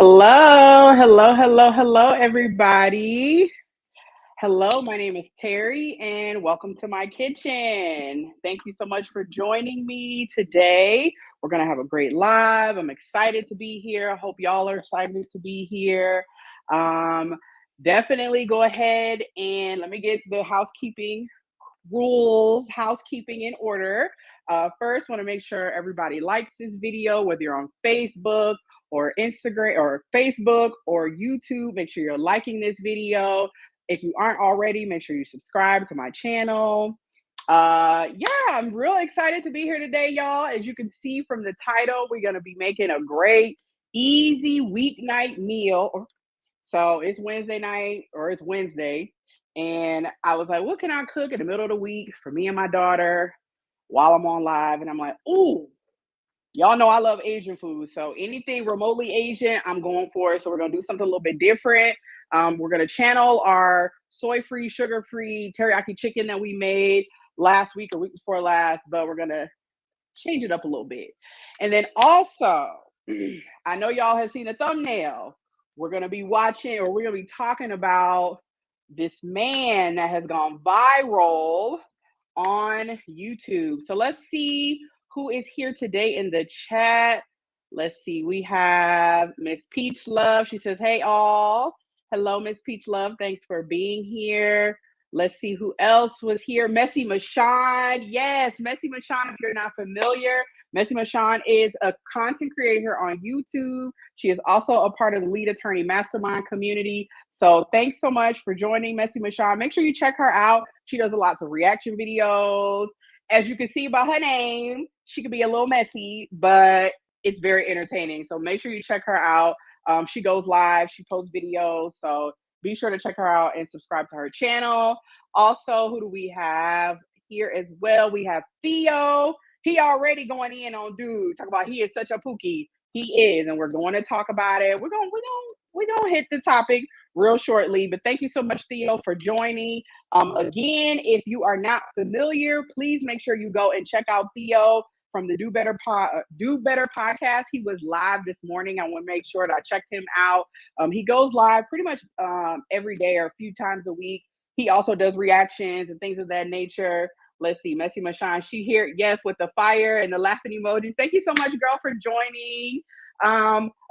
Hello, everybody. Hello, my name is Terry, and welcome to my kitchen. Thank you so much for joining me today. We're going to have a great live. I'm excited to be here. I hope y'all are excited to be here. Um, Definitely go ahead and let me get the housekeeping in order. First, want to make sure everybody likes this video, whether you're on Facebook or Instagram or Facebook or YouTube. Make sure you're liking this video. If you aren't already, make sure you subscribe to my channel. Yeah, I'm real excited to be here today, y'all. As you can see from the title, we're going to be making a great, easy weeknight meal. So it's Wednesday night, or it's Wednesday. And I was like, what can I cook in the middle of the week for me and my daughter while I'm on live? And I'm like, ooh, y'all know I love Asian food. So anything remotely Asian, I'm going for it. So we're going to do something a little bit different. We're going to channel our soy-free, sugar-free teriyaki chicken that we made last week or week before last, but we're going to change it up a little bit. And then also, I know y'all have seen the thumbnail. We're going to be talking about this man that has gone viral on YouTube. So let's see who is here today in the chat. Let's see. We have Miss Peach Love. She says, hey, all. Hello, Miss Peach Love. Thanks for being here. Let's see who else was here. Messy Mashawn. Yes, Messy Mashawn, if you're not familiar, Messy Mashawn is a content creator on YouTube. She is also a part of the Lead Attorney Mastermind community. So thanks so much for joining Messy Mashawn. Make sure you check her out. She does lots of reaction videos. As you can see by her name, she can be a little messy, but it's very entertaining. So make sure you check her out. She goes live. She posts videos. So be sure to check her out and subscribe to her channel. Also, who do we have here as well? We have Theo. He already going in on dude. Talk about he is such a pookie. He is, and we're going to talk about it. We're gonna hit the topic real shortly. But thank you so much, Theo, for joining. Again, if you are not familiar, please make sure you go and check out Theo from the Do Better podcast. He was live this morning. I want to make sure that I checked him out. He goes live pretty much every day or a few times a week. He also does reactions and things of that nature. Let's see, Messy Mashawn, she here, yes, with the fire and the laughing emojis. Thank you so much, girl, for joining.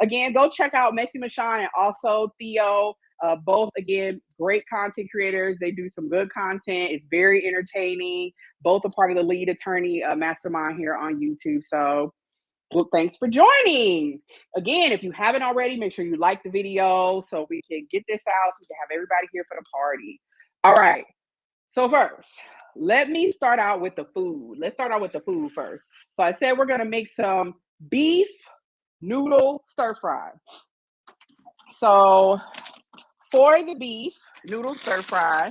Again, go check out Messy Mashawn and also Theo. Both, again, great content creators. They do some good content. It's very entertaining. Both a part of the Lead Attorney Mastermind here on YouTube. So, well, thanks for joining. Again, if you haven't already, make sure you like the video so we can get this out, so we can have everybody here for the party. All right. So first, let me start out with the food. Let's start out with the food first. So I said we're going to make some beef noodle stir fry. So for the beef noodle stir fry,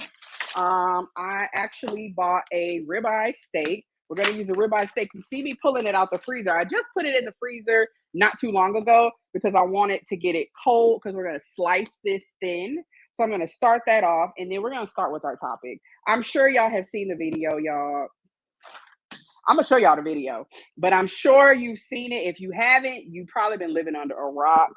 I actually bought a ribeye steak. We're going to use a ribeye steak. You see me pulling it out the freezer. I just put it in the freezer not too long ago because I wanted to get it cold because we're going to slice this thin. So I'm going to start that off, and then we're going to start with our topic. I'm sure y'all have seen the video, y'all. I'm going to show y'all the video, but I'm sure you've seen it. If you haven't, you've probably been living under a rock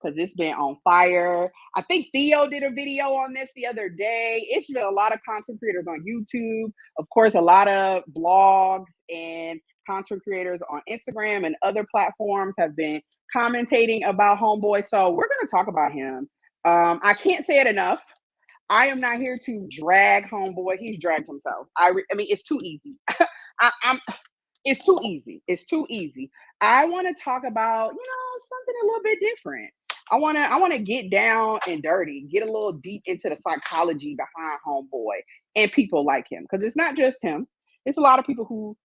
because it's been on fire. I think Theo did a video on this the other day. It's been a lot of content creators on YouTube. Of course, a lot of blogs and content creators on Instagram and other platforms have been commentating about Homeboy. So we're going to talk about him. I can't say it enough. I am not here to drag Homeboy. He's dragged himself. I mean, it's too easy. It's too easy. It's too easy. I want to talk about, something a little bit different. I want to get down and dirty, get a little deep into the psychology behind Homeboy and people like him, because it's not just him. It's a lot of people who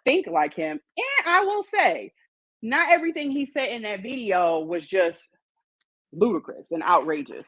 think like him. And I will say, not everything he said in that video was just ludicrous and outrageous.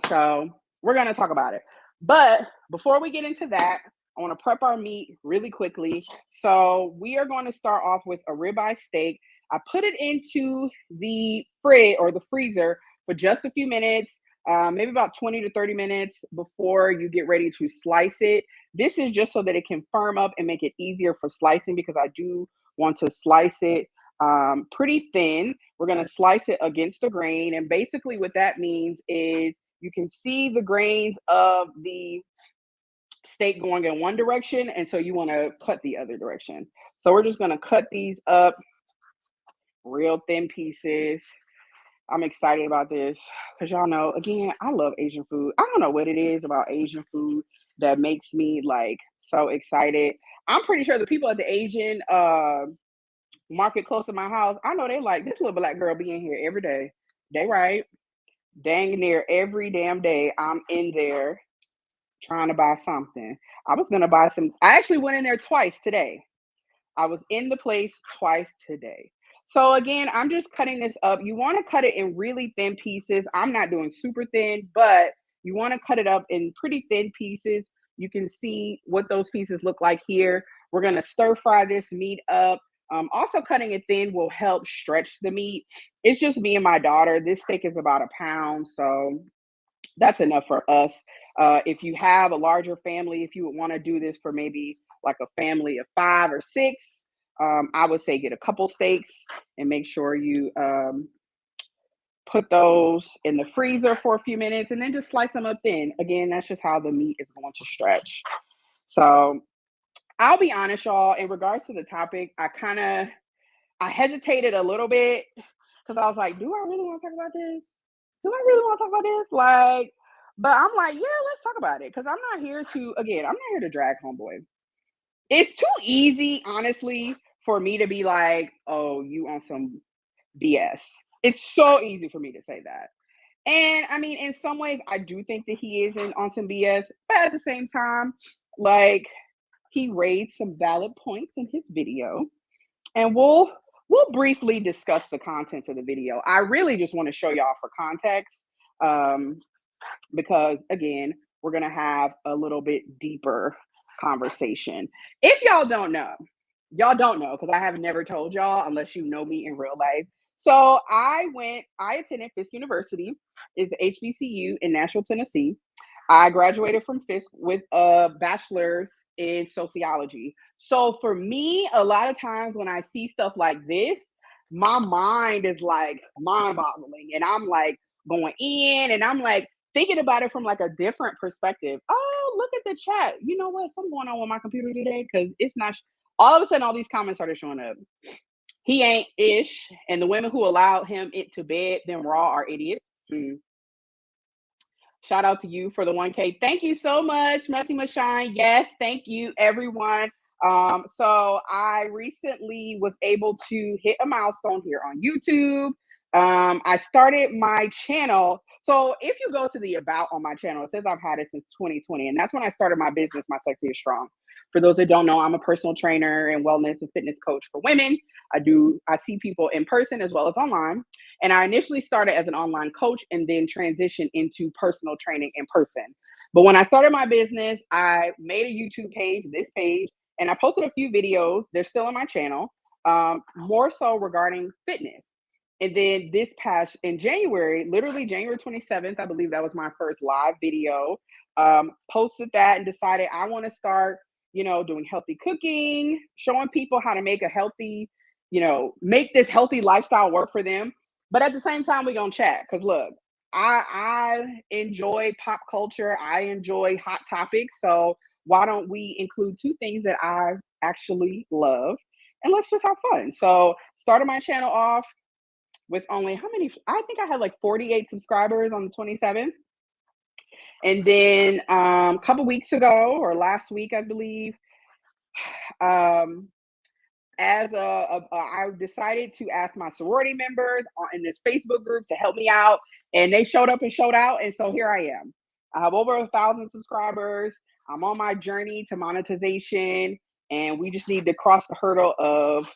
So we're going to talk about it. But before we get into that, I want to prep our meat really quickly. So we are going to start off with a ribeye steak. I put it into the fridge or the freezer for just a few minutes, maybe about 20 to 30 minutes before you get ready to slice it. This is just so that it can firm up and make it easier for slicing, because I do want to slice it pretty thin. We're going to slice it against the grain. And basically, what that means is you can see the grains of the steak going in one direction. And so you want to cut the other direction. So we're just going to cut these up real thin pieces. I'm excited about this because y'all know, again, I love Asian food. I don't know what it is about Asian food that makes me like so excited. I'm pretty sure the people at the Asian market close to my house, I know they like this little black girl being here every day. They right, dang near every damn day. I'm in there trying to buy something. I was gonna buy some. I actually went in there twice today. I was in the place twice today. So again, I'm just cutting this up. You want to cut it in really thin pieces. I'm not doing super thin, but you want to cut it up in pretty thin pieces. You can see what those pieces look like here. We're going to stir fry this meat up. Also, cutting it thin will help stretch the meat. It's just me and my daughter. This steak is about a pound, so that's enough for us. If you have a larger family, if you would want to do this for maybe like a family of 5 or 6, I would say get a couple steaks and make sure you put those in the freezer for a few minutes and then just slice them up thin. Again, that's just how the meat is going to stretch. So I'll be honest, y'all, in regards to the topic, I hesitated a little bit because I was like, do I really want to talk about this? Do I really want to talk about this? Like, but I'm like, yeah, let's talk about it. Cause I'm not here to, again, I'm not here to drag homeboy. It's too easy, honestly, for me to be like, oh, you on some BS. It's so easy for me to say that. And I mean, in some ways, I do think that he is on some BS, but at the same time, like he raised some valid points in his video, and we'll briefly discuss the contents of the video. I really just want to show y'all for context. Because again, we're going to have a little bit deeper conversation. If y'all don't know because I have never told y'all unless you know me in real life. So I attended Fisk University. It's HBCU in Nashville, Tennessee. I graduated from Fisk with a bachelor's in sociology. So for me, a lot of times when I see stuff like this, my mind is like mind boggling and I'm like going in and I'm like thinking about it from like a different perspective. Oh, look at the chat. You know what? Something going on with my computer today because it's not. All of a sudden, all these comments started showing up. He ain't ish, and the women who allowed him it to bed them raw are idiots. Mm. Shout out to you for the 1K. Thank you so much, Messy Mashine. Yes, thank you, everyone. So I recently was able to hit a milestone here on YouTube. I started my channel. So if you go to the about on my channel, it says I've had it since 2020, and that's when I started my business, My Sexy is Strong. For those that don't know, I'm a personal trainer and wellness and fitness coach for women. I see people in person as well as online. And I initially started as an online coach and then transitioned into personal training in person. But when I started my business, I made a YouTube page, this page, and I posted a few videos. They're still on my channel, more so regarding fitness. And then this past in January, literally January 27th, I believe that was my first live video. Posted that and decided I want to start, doing healthy cooking, showing people how to make a healthy, make this healthy lifestyle work for them. But at the same time, we're gonna chat. Cause look, I enjoy pop culture. I enjoy hot topics. So why don't we include two things that I actually love? And let's just have fun. So started my channel off with only how many? I think I had like 48 subscribers on the 27th. And then a couple weeks ago or last week, I believe, um, I decided to ask my sorority members in this Facebook group to help me out, and they showed up and showed out, and so here I am. I have over 1,000 subscribers. I'm on my journey to monetization, and we just need to cross the hurdle of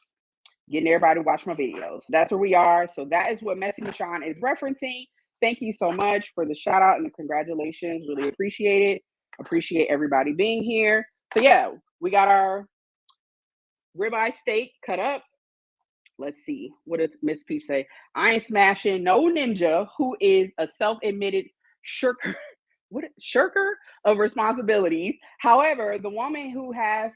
getting everybody to watch my videos. That's where we are. So that is what Messy Michonne is referencing. Thank you so much for the shout out and the congratulations. Really appreciate it. Appreciate everybody being here. So yeah, we got our ribeye steak cut up. Let's see. What does Miss Peach say? I ain't smashing no ninja who is a self-admitted shirker. Shirker of responsibilities. However, the woman who has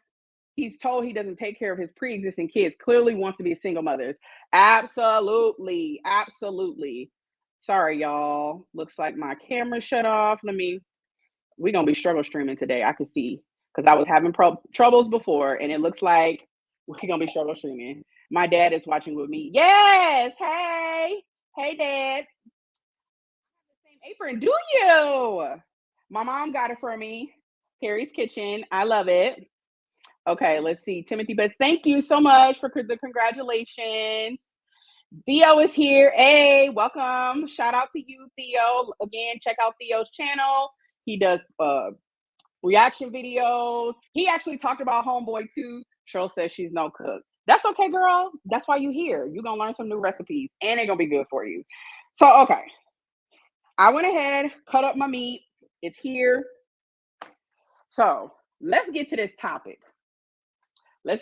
He's told he doesn't take care of his pre-existing kids. Clearly wants to be a single mother. Absolutely. Absolutely. Sorry, y'all. Looks like my camera shut off. We're going to be struggle streaming today. I can see because I was having troubles before, and it looks like we're going to be struggle streaming. My dad is watching with me. Yes. Hey. Hey, Dad. Same apron. Do you? My mom got it for me. Terry's Kitchen. I love it. Okay, let's see. Timothy Best, thank you so much for the congratulations. Theo is here. Hey, welcome. Shout out to you, Theo. Again, check out Theo's channel. He does reaction videos. He actually talked about Homeboy too. Cheryl says she's no cook. That's okay, girl. That's why you're here. You're going to learn some new recipes, and they're going to be good for you. So, okay. I went ahead, cut up my meat. It's here. So, let's get to this topic. I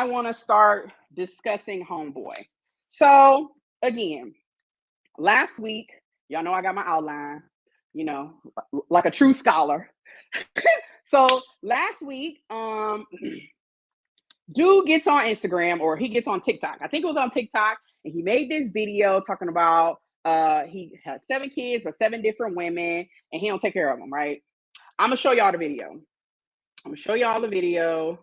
want to start discussing Homeboy. So again, last week, y'all know I got my outline, like a true scholar. So last week, dude gets on Instagram, or he gets on TikTok. I think it was on TikTok, and he made this video talking about he has 7 kids or 7 different women, and he don't take care of them, right? I'm gonna show y'all the video.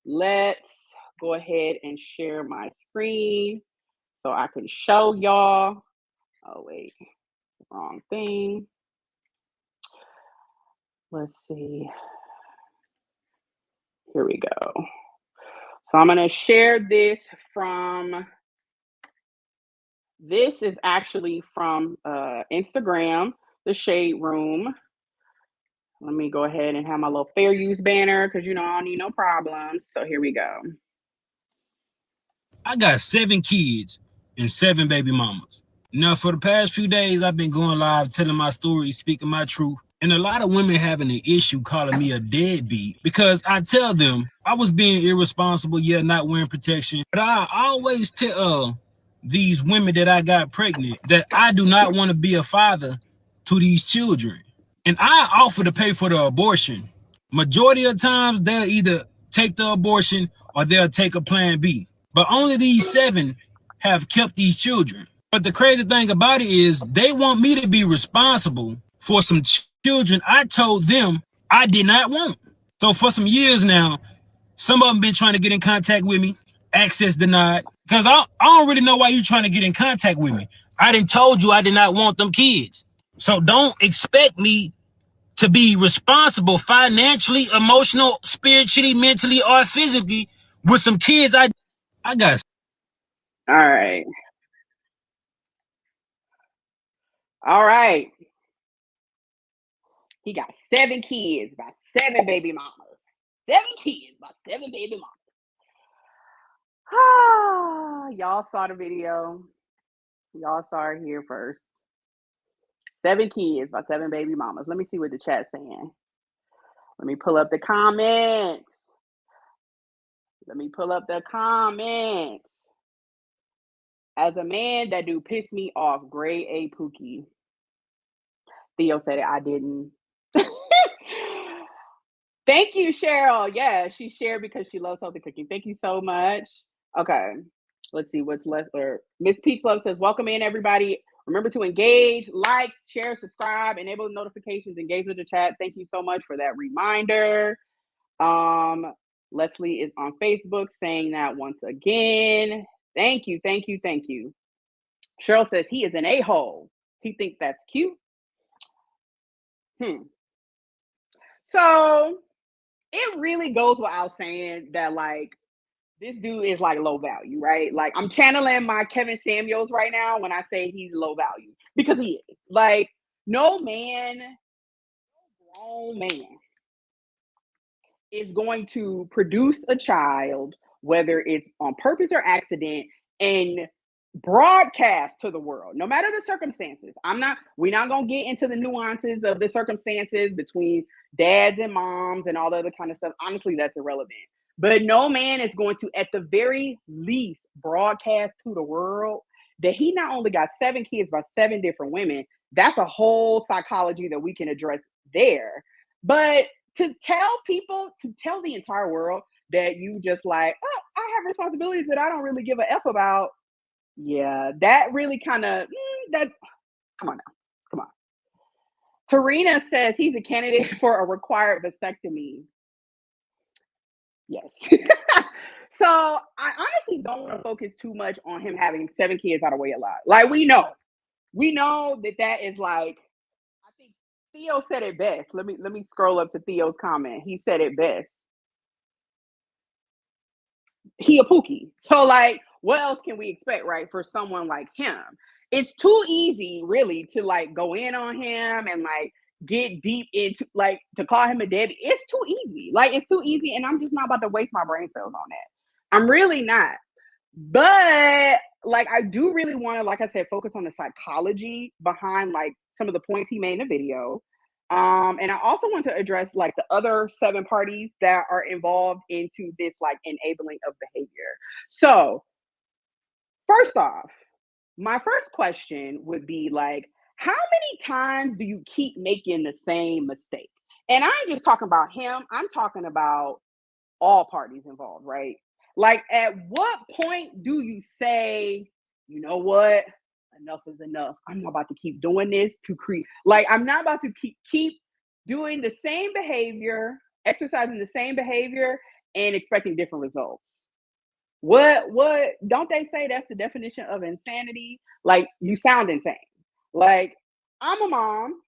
Let's go ahead and share my screen so I can show y'all. Oh, wait, wrong thing. Let's see. Here we go. So I'm going to share this is actually from Instagram, the Shade Room. Let me go ahead and have my little fair use banner because, I don't need no problems. So here we go. I got 7 kids and 7 baby mamas. Now, for the past few days, I've been going live telling my story, speaking my truth. And a lot of women having an issue calling me a deadbeat because I tell them I was being irresponsible, not wearing protection. But I always tell these women that I got pregnant that I do not want to be a father to these children. And I offer to pay for the abortion. Majority of times, they'll either take the abortion or they'll take a plan B. But only these 7 have kept these children. But the crazy thing about it is they want me to be responsible for some children I told them I did not want. So for some years now, some of them been trying to get in contact with me, access denied, because I don't really know why you're trying to get in contact with me. I done told you I did not want them kids. So don't expect me to be responsible financially, emotional, spiritually, mentally, or physically with some kids I got. All right. He got 7 kids by 7 baby mamas. 7 kids by 7 baby mamas. Y'all saw the video. Y'all saw it here first. 7 kids by 7 baby mamas. Let me see what the chat's saying. Let me pull up the comments. As a man, that dude pissed me off. Grade A Pookie. Theo said it. I didn't. Thank you, Cheryl. Yeah, she shared because she loves healthy cooking. Thank you so much. Okay, let's see what's left. Or Miss Peach Love says, welcome in, everybody. Remember to engage, like, share, subscribe, enable notifications, engage with the chat. Thank you so much for that reminder. Leslie is on Facebook saying that once again. Thank you. Cheryl says he is an a-hole. He thinks that's cute. So it really goes without saying that, like, this dude is like low value, right? Like, I'm channeling my Kevin Samuels right now when I say he's low value, because he is. Like, no grown man is going to produce a child, whether it's on purpose or accident, and broadcast to the world, no matter the circumstances. We're not going to get into the nuances of the circumstances between dads and moms and all the other kind of stuff. Honestly, that's irrelevant. But no man is going to, at the very least, broadcast to the world that he not only got 7 kids by 7 different women. That's a whole psychology that we can address there. But to tell people, to tell the entire world that you just like, oh, I have responsibilities that I don't really give a F about. Yeah, that really kind of, that, come on now. Come on. Tarina says he's a candidate for a required vasectomy. Yes. So I honestly don't want to focus too much on him having 7 kids out of wedlock. Like we know that that is like, I think Theo said it best. Let me scroll up to Theo's comment. He said it best. He a pookie. So like, what else can we expect, right? For someone like him, it's too easy, really, to like go in on him and like get deep into like to call him a deadbeat. It's too easy. Like it's too easy, and I'm just not about to waste my brain cells on that. I'm really not. But like I do really want to, like I said, focus on the psychology behind like some of the points he made in the video. And I also want to address like the other 7 parties that are involved into this like enabling of behavior. So first off, my first question would be like, how many times do you keep making the same mistake? And I ain't just talking about him, I'm talking about all parties involved, right? Like, at what point do you say, you know what? Enough is enough. I'm not about to keep doing this to create. Like, I'm not about to keep doing the same behavior, exercising the same behavior, and expecting different results. What? Don't they say that's the definition of insanity? Like, you sound insane. Like, I'm a mom,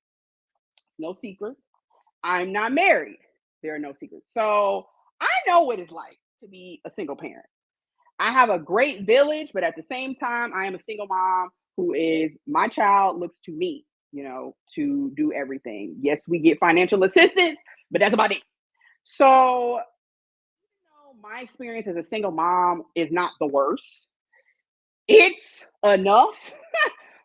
no secret. I'm not married. There are no secrets. So I know what it's like to be a single parent. I have a great village, but at the same time, I am a single mom who is, my child looks to me, to do everything. Yes, we get financial assistance, but that's about it. So, my experience as a single mom is not the worst. It's enough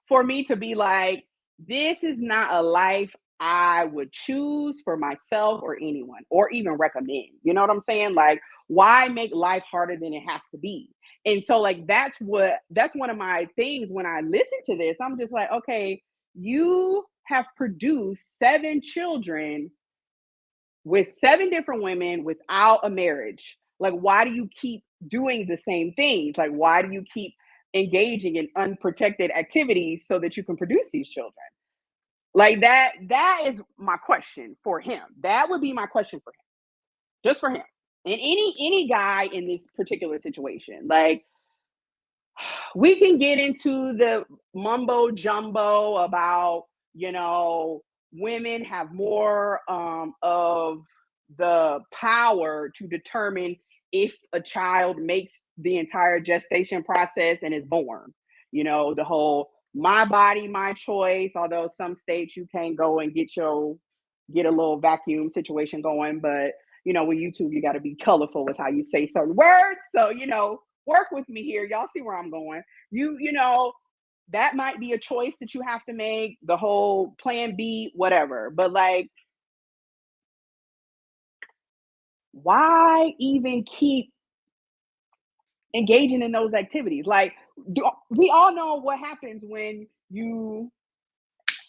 for me to be like, this is not a life I would choose for myself or anyone or even recommend. You know what I'm saying? Like, why make life harder than it has to be? And so, like, that's one of my things when I listen to this. I'm just like, okay, you have produced 7 children with 7 different women without a marriage. Like, why do you keep doing the same things? Like, why do you keep engaging in unprotected activities so that you can produce these children? Like that is my question for him. That would be my question for him. Just for him. And any guy in this particular situation. Like, we can get into the mumbo jumbo about, women have more of the power to determine if a child makes the entire gestation process and is born. The whole my body, my choice, although some states you can't go and get a little vacuum situation going, but with YouTube, you got to be colorful with how you say certain words. So, work with me here. Y'all see where I'm going. That might be a choice that you have to make, the whole plan B, whatever. But like, why even keep engaging in those activities? Like, we all know what happens when you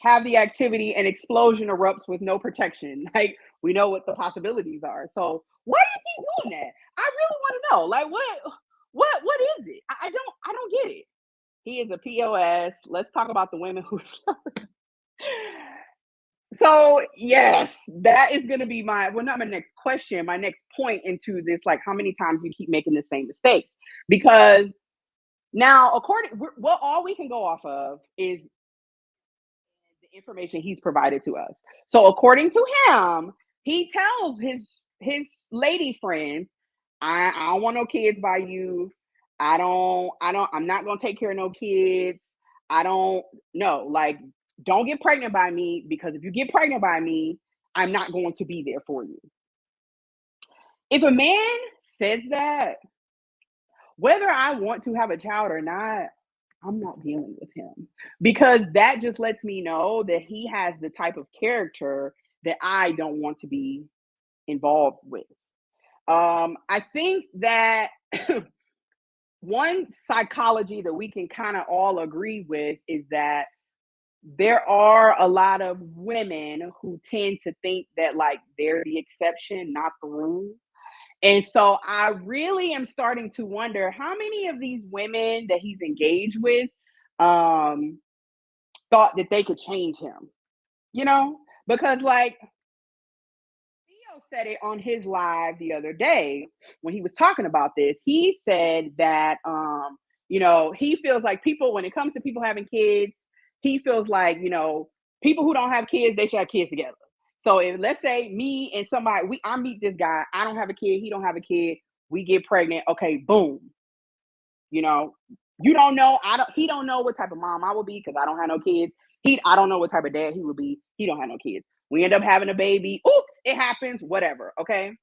have the activity and explosion erupts with no protection. Like, we know what the possibilities are. So why do you keep doing that? I really want to know. Like, what is it? I don't get it. He is a POS. Let's talk about the women who. So yes, that is going to be not my next question, my next point into this, like, how many times you keep making the same mistake. Because now, all we can go off of is the information he's provided to us. So according to him, he tells his lady friend, I don't want no kids by you. I'm not gonna take care of no kids. I don't know. Like, don't get pregnant by me, because if you get pregnant by me, I'm not going to be there for you. If a man says that, whether I want to have a child or not, I'm not dealing with him, because that just lets me know that he has the type of character that I don't want to be involved with. I think that one psychology that we can kind of all agree with is that there are a lot of women who tend to think that like they're the exception, not the rule. And so I really am starting to wonder how many of these women that he's engaged with um thought that they could change him, you know? Because like Theo said it on his live the other day when he was talking about this. He said that he feels like people when it comes to people having kids, he feels like, people who don't have kids, they should have kids together. So if let's say me and somebody I meet this guy, I don't have a kid, he don't have a kid, we get pregnant, okay, boom. You know, you don't know, he don't know what type of mom I will be because I don't have no kids. I don't know what type of dad he will be. He don't have no kids. We end up having a baby. Oops, it happens, whatever. Okay.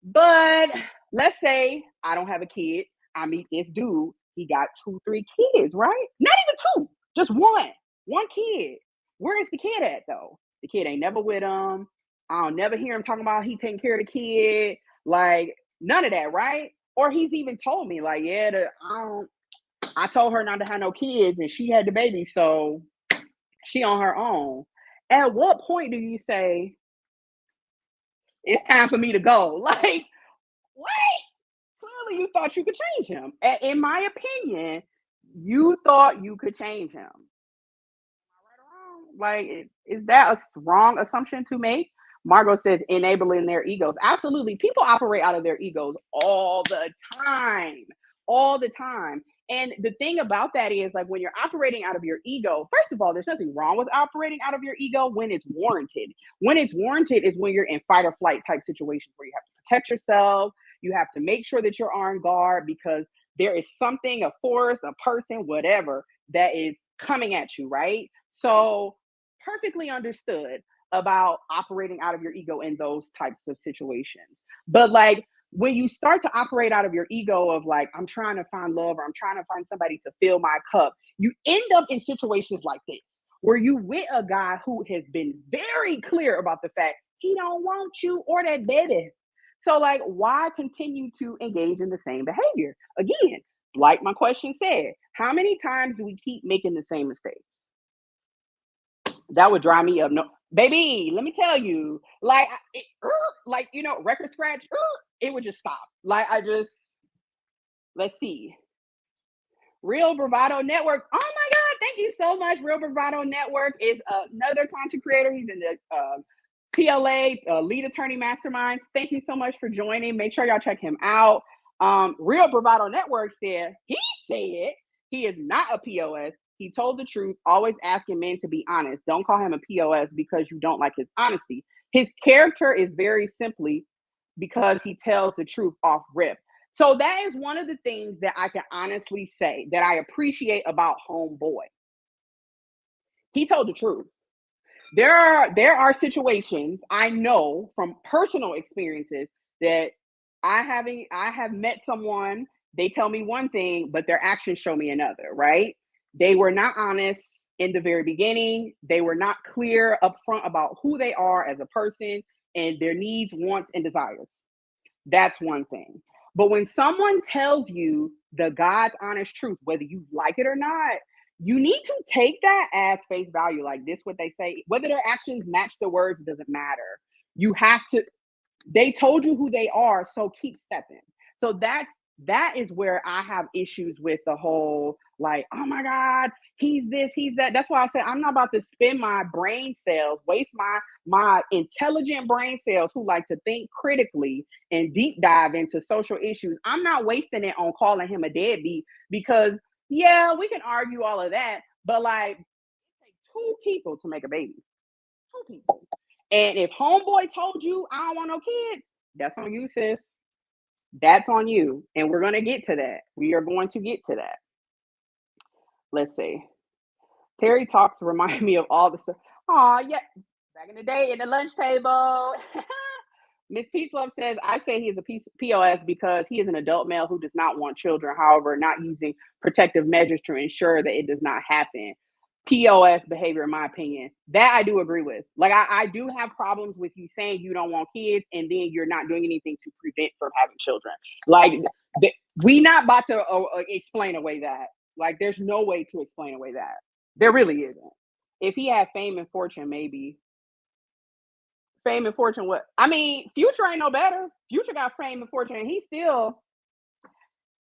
But let's say I don't have a kid. I meet this dude. He got 2, 3 kids, right? Not even 2, just one kid. Where is the kid at though? The kid ain't never with him. I'll never hear him talking about he taking care of the kid. Like none of that, right? Or he's even told me, like, yeah, I told her not to have no kids and she had the baby, so she on her own. At what point do you say it's time for me to go? Like, what? Clearly, you thought you could change him. In my opinion, you thought you could change him. Right or wrong? Like, is that a wrong assumption to make? Margot says enabling their egos. Absolutely. People operate out of their egos all the time. All the time. And the thing about that is, like, when you're operating out of your ego, first of all, there's nothing wrong with operating out of your ego when it's warranted. When it's warranted is when you're in fight or flight type situations where you have to protect yourself. You have to make sure that you're on guard because there is something, a force, a person, whatever, that is coming at you, right? So, perfectly understood about operating out of your ego in those types of situations. But like when you start to operate out of your ego of like, I'm trying to find love or I'm trying to find somebody to fill my cup, you end up in situations like this where you with a guy who has been very clear about the fact he don't want you or that baby. So like, why continue to engage in the same behavior? Again, like my question said, how many times do we keep making the same mistakes? That would dry me up. No, baby, let me tell you, like, like record scratch, it would just stop. Like, let's see, Real Bravado Network. Oh my God, thank you so much. Real Bravado Network is another content creator. He's in the PLA Lead Attorney Masterminds. Thank you so much for joining. Make sure y'all check him out. Real Bravado Network said he is not a POS. He told the truth, always asking men to be honest. Don't call him a POS because you don't like his honesty. His character is very simply because he tells the truth off rip. So that is one of the things that I can honestly say that I appreciate about Homeboy. He told the truth. There are situations I know from personal experiences that I have met someone, they tell me one thing, but their actions show me another, right? They were not honest in the very beginning. They were not clear upfront about who they are as a person and their needs, wants, and desires. That's one thing. But when someone tells you the God's honest truth, whether you like it or not, you need to take that as face value. Like this, what they say, whether their actions match the words doesn't matter. You have to, they told you who they are, so keep stepping. So that is where I have issues with the whole like, oh my God, he's this, he's that. That's why I said I'm not about to spend my brain cells, waste my intelligent brain cells who like to think critically and deep dive into social issues. I'm not wasting it on calling him a deadbeat because yeah, we can argue all of that, but like it takes 2 people to make a baby. 2 people. And if homeboy told you I don't want no kids, that's on you, sis. That's on you. And we're gonna get to that. We are going to get to that. Let's see. Terry talks remind me of all the stuff. Oh, yeah. Back in the day in the lunch table. Miss Peach Love says, I say he is a POS because he is an adult male who does not want children, however, not using protective measures to ensure that it does not happen. POS behavior, in my opinion. That I do agree with. Like, I do have problems with you saying you don't want kids and then you're not doing anything to prevent from having children. Like, we not about to explain away that. Like, there's no way to explain away that. There really isn't. If he had fame and fortune, maybe. Fame and fortune, what? I mean, Future ain't no better. Future got fame and fortune, and he still.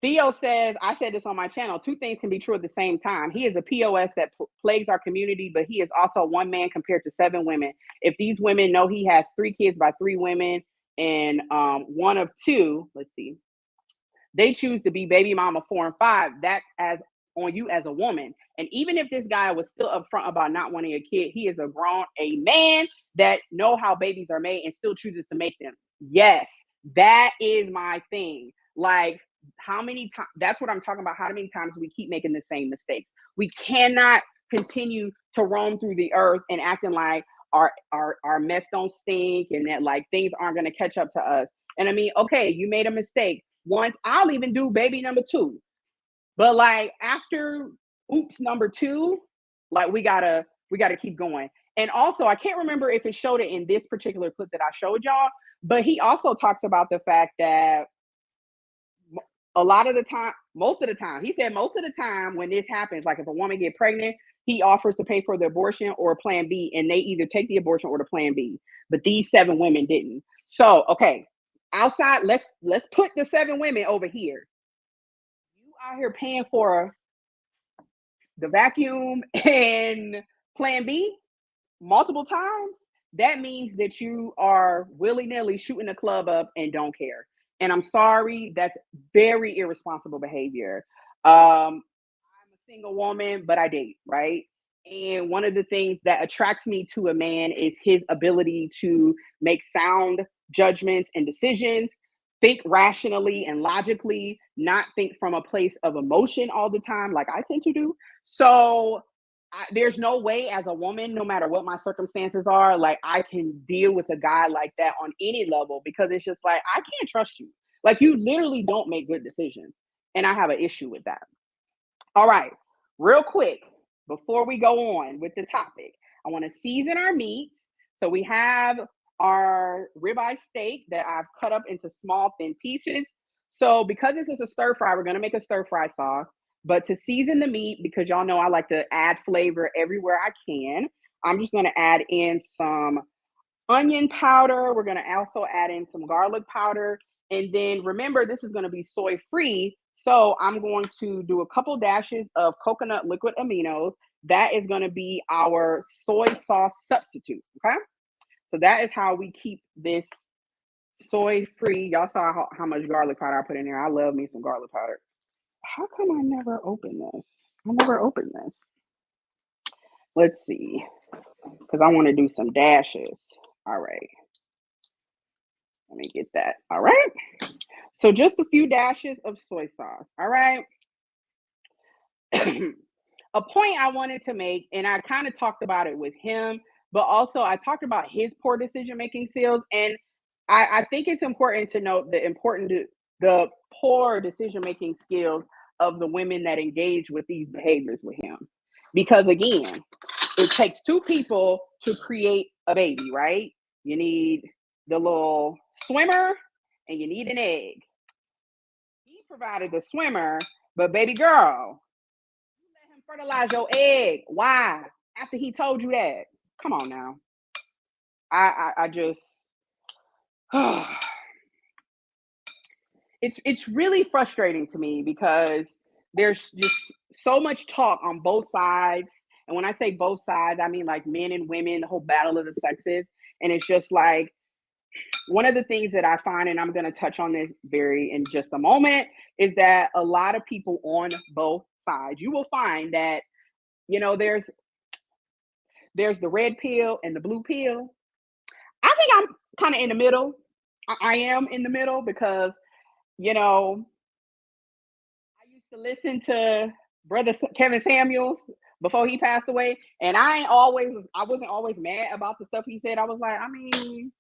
Theo says, I said this on my channel, two things can be true at the same time. He is a POS that plagues our community, but he is also one man compared to seven women. If these women know he has three kids by three women and one of two, let's see, they choose to be baby mama 4 and 5, that as on you as a woman. And even if this guy was still upfront about not wanting a kid, he is a man that know how babies are made and still chooses to make them. Yes, that is my thing. Like, how many times, that's what I'm talking about, how many times we keep making the same mistakes. We cannot continue to roam through the earth and acting like our mess don't stink and that like things aren't going to catch up to us. And I mean, okay, you made a mistake once, I'll even do baby number 2. But like after oops number 2, like we gotta keep going. And also, I can't remember if it showed it in this particular clip that I showed y'all, but he also talks about the fact that a lot of the time, most of the time, he said most of the time when this happens, like if a woman get pregnant, he offers to pay for the abortion or plan B, and they either take the abortion or the plan B. But these 7 women didn't. So, okay, outside, let's put the 7 women over here. You out here paying for the vacuum and plan B multiple times, that means that you are willy-nilly shooting the club up and don't care. And I'm sorry, that's very irresponsible behavior. I'm a single woman, but I date, right? And one of the things that attracts me to a man is his ability to make sound judgments and decisions, think rationally and logically, not think from a place of emotion all the time, like I tend to do. So there's no way as a woman, no matter what my circumstances are, like I can deal with a guy like that on any level because it's just like, I can't trust you. Like you literally don't make good decisions. And I have an issue with that. All right, real quick, before we go on with the topic, I want to season our meat. So we have our ribeye steak that I've cut up into small, thin pieces. So because this is a stir fry, we're going to make a stir fry sauce. But to season the meat, because y'all know I like to add flavor everywhere I can, I'm just going to add in some onion powder. We're going to also add in some garlic powder. And then remember, this is going to be soy free. So I'm going to do a couple dashes of coconut liquid aminos. That is going to be our soy sauce substitute. Okay. So that is how we keep this soy free. Y'all saw how much garlic powder I put in there. I love me some garlic powder. How come I never open this? I never opened this. Let's see. Because I want to do some dashes. All right. Let me get that. All right. So just a few dashes of soy sauce. All right. A point I wanted to make, and I kind of talked about it with him, but also I talked about his poor decision making skills. And I think it's important to note the poor decision making skills of the women that engage with these behaviors with him. Because again, it takes 2 people to create a baby, right? You need the little swimmer and you need an egg. He provided the swimmer, but baby girl, you let him fertilize your egg. Why? After he told you that. Come on now. I just it's really frustrating to me because there's just so much talk on both sides. And when I say both sides, I mean like men and women, the whole battle of the sexes. And it's just like one of the things that I find, and I'm going to touch on this very in just a moment, is that a lot of people on both sides, you will find that, you know, there's the red pill and the blue pill. I think I'm kind of in the middle. I am in the middle because, you know, I used to listen to brother Kevin Samuels before he passed away, and I wasn't always mad about the stuff he said. I was like, I mean,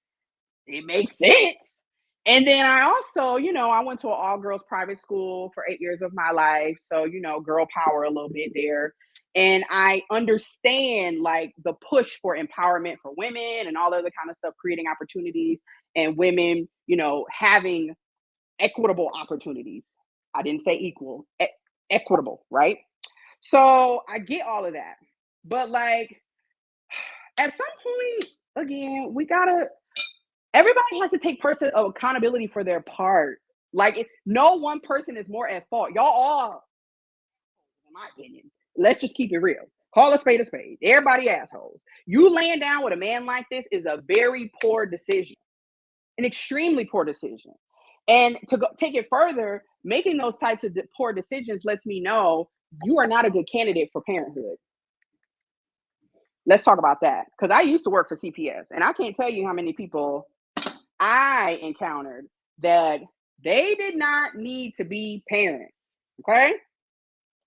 it makes sense. And then I also, you know, I went to an all girls private school for 8 years of my life. So, you know, girl power a little bit there. And I understand like the push for empowerment for women and all other kind of stuff, creating opportunities and women, you know, having equitable opportunities. I didn't say equal, equitable, right? So I get all of that. But like At some point, again, everybody has to take person accountability for their part. Like, no one person is more at fault. Y'all all, in my opinion, let's just keep it real. Call a spade a spade. Everybody assholes. You laying down with a man like this is a very poor decision, an extremely poor decision. And to take it further, making those types of poor decisions lets me know you are not a good candidate for parenthood. Let's talk about that. Because I used to work for CPS, and I can't tell you how many people I encountered that they did not need to be parents. Okay?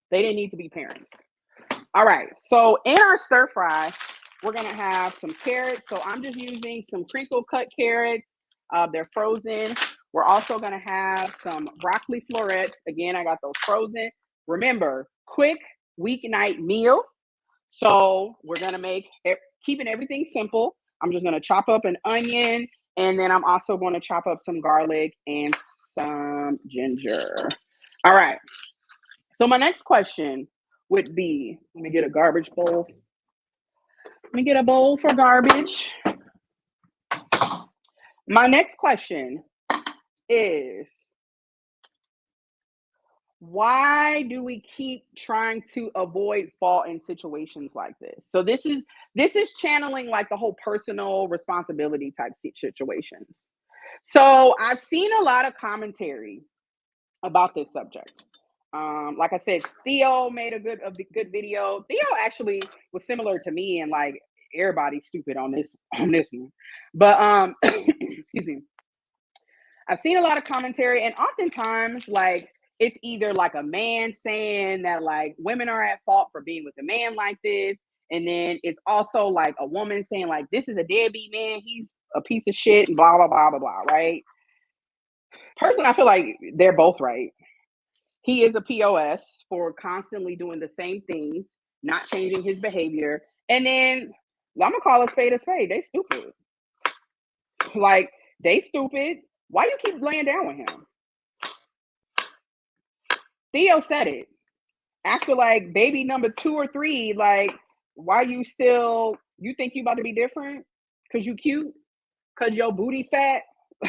They didn't need to be parents. All right. So in our stir fry, we're going to have some carrots. So I'm just using some crinkle cut carrots. They're frozen. We're also going to have some broccoli florets. Again, I got those frozen. Remember, quick weeknight meal. So we're going to make, keeping everything simple. I'm just going to chop up an onion, and then I'm also going to chop up some garlic and some ginger. All right. So my next question would be, let me get a garbage bowl. Let me get a bowl for garbage. My next question is, why do we keep trying to avoid fault in situations like this? So this is channeling like the whole personal responsibility type situations. So I've seen a lot of commentary about this subject. Like I said, Theo made a good video. Theo actually was similar to me, and like everybody's stupid on this one. But excuse me. I've seen a lot of commentary, and oftentimes like it's either like a man saying that like women are at fault for being with a man like this, and then it's also like a woman saying like this is a deadbeat man, he's a piece of shit, and blah blah blah blah blah. Right? Personally, I feel like they're both right. He is a POS for constantly doing the same things, not changing his behavior. And then I'm gonna call a spade a spade. They stupid. Like they stupid. Why you keep laying down with him? Theo said it. After like baby number 2 or 3, like why you think you about to be different? Cause you cute? Cause your booty fat?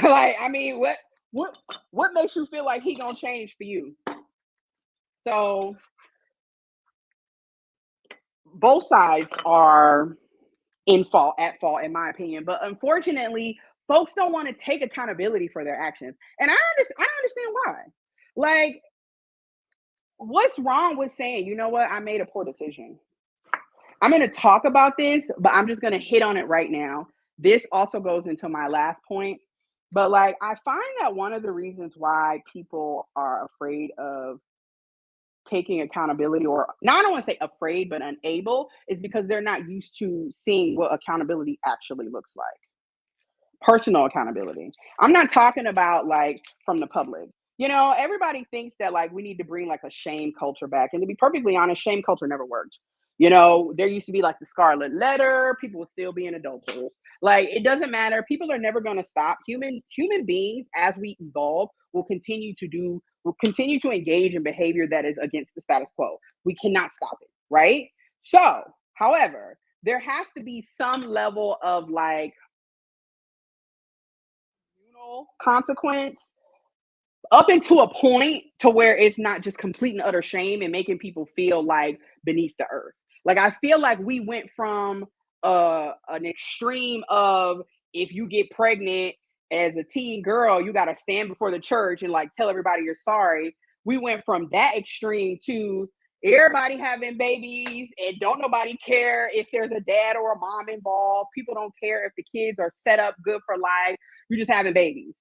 Like, I mean, what makes you feel like he gonna change for you? So both sides are at fault, in my opinion. But unfortunately, folks don't want to take accountability for their actions. And I understand why. Like, what's wrong with saying, you know what, I made a poor decision? I'm going to talk about this, but I'm just going to hit on it right now. This also goes into my last point. But like, I find that one of the reasons why people are afraid of taking accountability, or not, I don't want to say afraid, but unable, is because they're not used to seeing what accountability actually looks like. Personal accountability. I'm not talking about like from the public. You know, everybody thinks that like we need to bring like a shame culture back. And to be perfectly honest, shame culture never worked. You know, there used to be like the scarlet letter, people would still be in adulthood. Like it doesn't matter. People are never going to stop. Human beings, as we evolve, will continue to engage in behavior that is against the status quo. We cannot stop it, right? So, however, there has to be some level of like consequence up into a point to where it's not just complete and utter shame and making people feel like beneath the earth. Like I feel like we went from an extreme of, if you get pregnant as a teen girl, you got to stand before the church and like tell everybody you're sorry. We went from that extreme to everybody having babies and don't nobody care if there's a dad or a mom involved. People don't care if the kids are set up good for life. You're just having babies.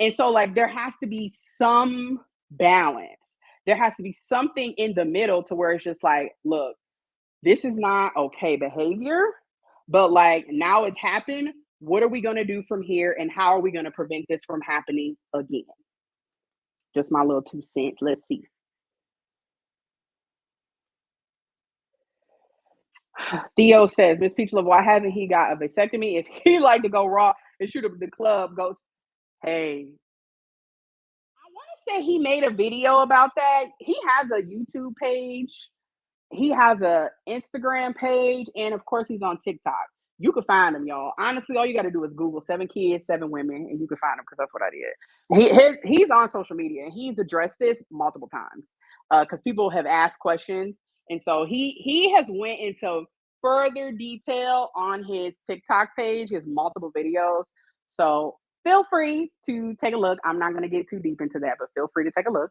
And so, like, there has to be some balance. There has to be something in the middle to where it's just like, look, this is not okay behavior, but like now it's happened. What are we going to do from here? And how are we going to prevent this from happening again? Just my little 2 cents. Let's see. Theo says, Miss Peach Love, why hasn't he got a vasectomy? If he like to go raw and shoot up the club, goes, hey, I want to say he made a video about that. He has a YouTube page. He has a Instagram page, and of course, he's on TikTok. You can find him, y'all. Honestly, all you got to do is Google 7 kids, 7 women, and you can find him because that's what I did. He's on social media, and he's addressed this multiple times because people have asked questions, and so he has went into further detail on his TikTok page, his multiple videos. So feel free to take a look. I'm not going to get too deep into that, but feel free to take a look.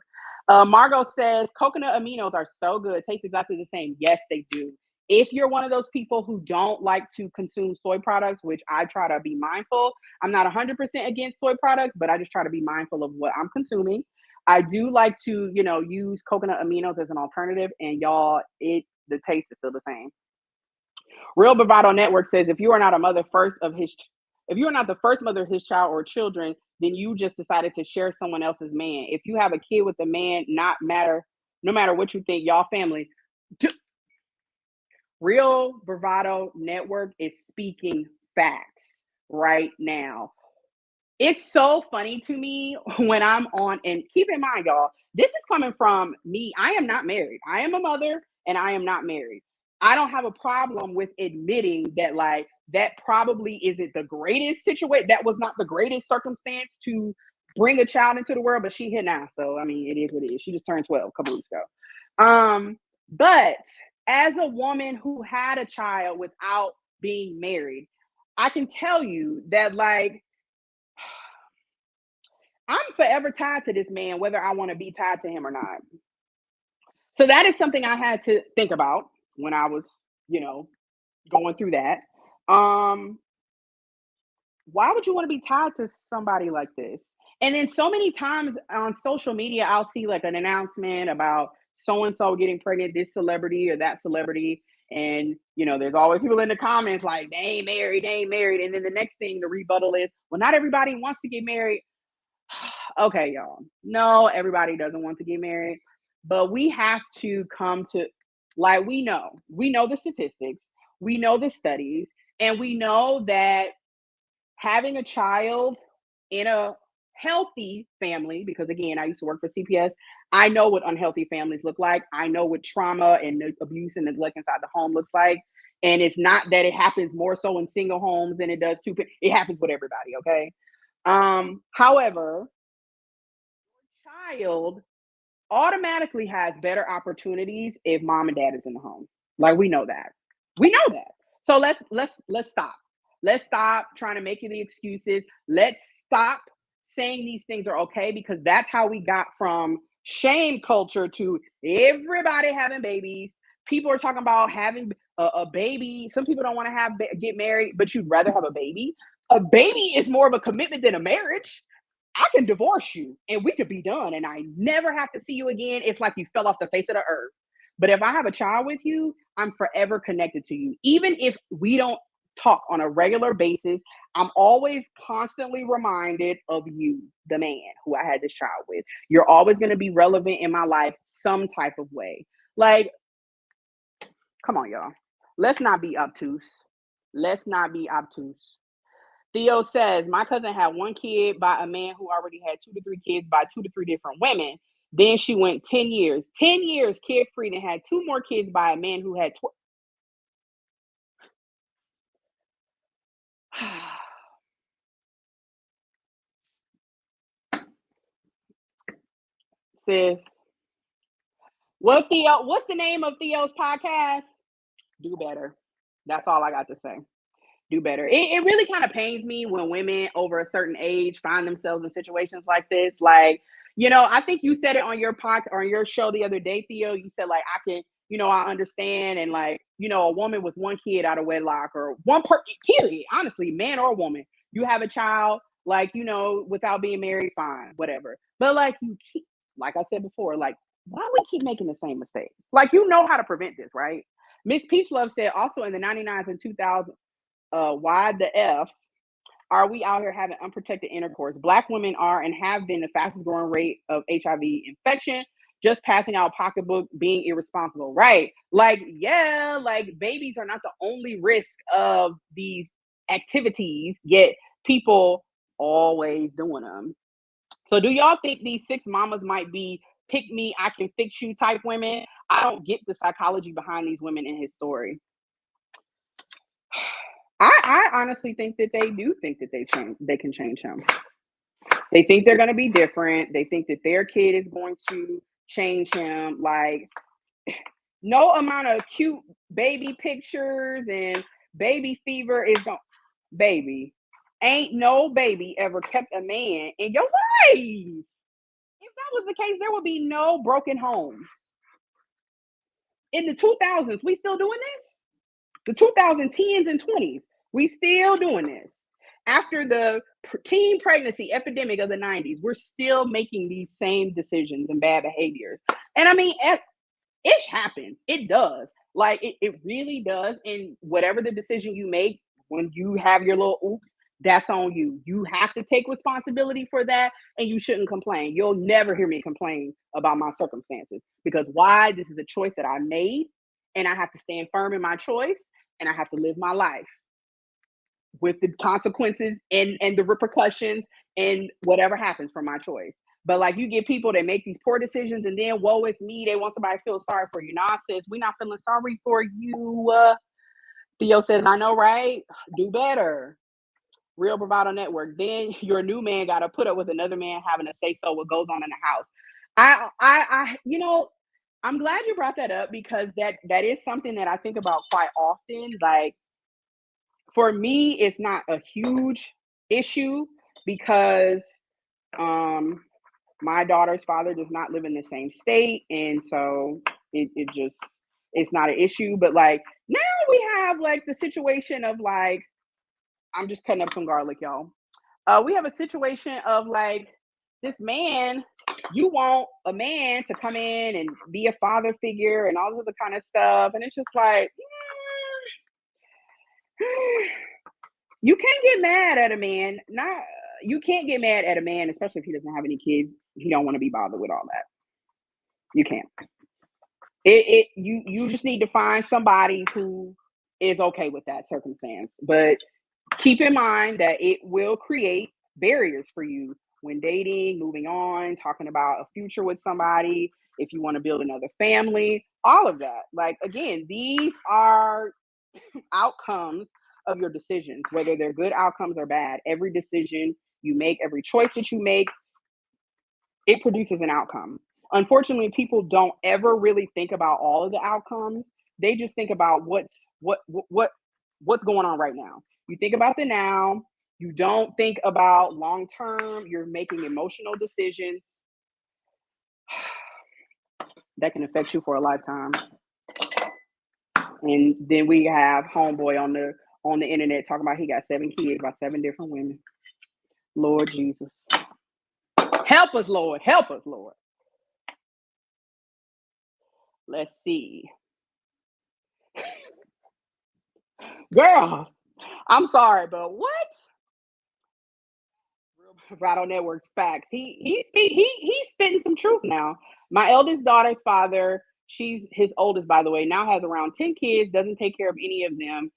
Margot says coconut aminos are so good, taste exactly the same. Yes, they do. If you're one of those people who don't like to consume soy products, which I try to be mindful, I'm not 100% against soy products, but I just try to be mindful of what I'm consuming. I do like to, use coconut aminos as an alternative, and y'all, the taste is still the same. Real Bravado Network says if you are not a mother first of his, if you are not the first mother of his child or children, then you just decided to share someone else's man. If you have a kid with a man, no matter what you think, y'all family. Real Bravado Network is speaking facts right now. It's so funny to me when I'm on, and keep in mind, y'all, this is coming from me. I am not married. I am a mother and I am not married. I don't have a problem with admitting that, like, that probably isn't the greatest situation. That was not the greatest circumstance to bring a child into the world, but she here now. So, I mean, it is what it is. She just turned 12 a couple weeks ago. But as a woman who had a child without being married, I can tell you that, like, I'm forever tied to this man, whether I want to be tied to him or not. So that is something I had to think about when I was, going through that. Um, why would you want to be tied to somebody like this? And then so many times on social media, I'll see like an announcement about so and so getting pregnant, this celebrity or that celebrity. And, there's always people in the comments like, they ain't married, they ain't married. And then the next thing, the rebuttal is, well, not everybody wants to get married. Okay, y'all. No, everybody doesn't want to get married, but we have to come to, like, we know the statistics, we know the studies, and we know that having a child in a healthy family, because again, I used to work for CPS, I know what unhealthy families look like. I know what trauma and abuse and neglect inside the home looks like. And it's not that it happens more so in single homes than it does to it happens with everybody, okay? However, child automatically has better opportunities if mom and dad is in the home. Like, we know that. We know that. So let's stop. Let's stop trying to make the excuses. Let's stop saying these things are okay, because that's how we got from shame culture to everybody having babies. People are talking about having a baby. Some people don't want to get married, but you'd rather have a baby. A baby is more of a commitment than a marriage. I can divorce you and we could be done and I never have to see you again. It's like you fell off the face of the earth. But if I have a child with you, I'm forever connected to you. Even if we don't talk on a regular basis, I'm always constantly reminded of you, the man who I had this child with. You're always going to be relevant in my life some type of way. Like, come on, y'all. Let's not be obtuse. Let's not be obtuse. Theo says, my cousin had 1 kid by a man who already had 2 to 3 kids by 2 to 3 different women. Then she went 10 years, 10 years kid free, and had 2 more kids by a man who had 12. Sis, what's the name of Theo's podcast? Do better. That's all I got to say. Do better. It really kind of pains me when women over a certain age find themselves in situations like this. Like, I think you said it on your show the other day, Theo. You said, like, I can, I understand. And, like, a woman with 1 kid out of wedlock, or period, honestly, man or woman, you have a child, like, without being married, fine, whatever. But, like, like I said before, like, why do we keep making the same mistake? Like, how to prevent this, right? Miss Peach Love said also in the 99s and 2000s, why the F are we out here having unprotected intercourse? Black women are and have been the fastest growing rate of HIV infection, just passing out pocketbook, being irresponsible, right? Like, yeah, like babies are not the only risk of these activities, yet people always doing them. So do y'all think these 6 mamas might be pick me, I can fix you type women? I don't get the psychology behind these women in his story. I honestly think that they do think that they can change him. They think they're going to be different. They think that their kid is going to change him. Like, no amount of cute baby pictures and baby fever is going, baby, ain't no baby ever kept a man in your life. If that was the case, there would be no broken homes. In the 2000s, we still doing this? The 2010s and 20s, we still doing this. After the teen pregnancy epidemic of the 90s, we're still making these same decisions and bad behaviors. And I mean, it happens. It does. Like, it really does. And whatever the decision you make, when you have your little oops, that's on you. You have to take responsibility for that, and you shouldn't complain. You'll never hear me complain about my circumstances, because why? This is a choice that I made, and I have to stand firm in my choice, and I have to live my life with the consequences and the repercussions and whatever happens from my choice. But like, you get people that make these poor decisions, and then woe is me, they want somebody to feel sorry for you. Nah, sis, we're not feeling sorry for you. Theo says, I know, right? Do better. Real Bravado Network. Then your new man got to put up with another man having to say so what goes on in the house. I'm glad you brought that up, because that is something that I think about quite often. Like, for me, it's not a huge issue, because my daughter's father does not live in the same state, and so it's not an issue. But like, now we have like the situation of like, I'm just cutting up some garlic, y'all. We have a situation of like, this man, you want a man to come in and be a father figure and all this other kind of stuff, and it's just like, you can't get mad at a man. You can't get mad at a man, especially if he doesn't have any kids. He don't want to be bothered with all that. You can't. You just need to find somebody who is okay with that circumstance. But keep in mind that it will create barriers for you when dating, moving on, talking about a future with somebody, if you want to build another family, all of that. Like, again, these are outcomes of your decisions, whether they're good outcomes or bad. Every decision you make, every choice that you make, it produces an outcome. Unfortunately, people don't ever really think about all of the outcomes. They just think about what's going on right now. You think about the now. You don't think about long term. You're making emotional decisions that can affect you for a lifetime. And then we have homeboy on the internet talking about he got 7 kids by 7 different women. Lord Jesus. Help us, Lord. Help us, Lord. Let's see. Girl, I'm sorry, but what? Real Bravado Network's facts. He's spitting some truth now. My eldest daughter's father, she's his oldest, by the way, now has around 10 kids, doesn't take care of any of them.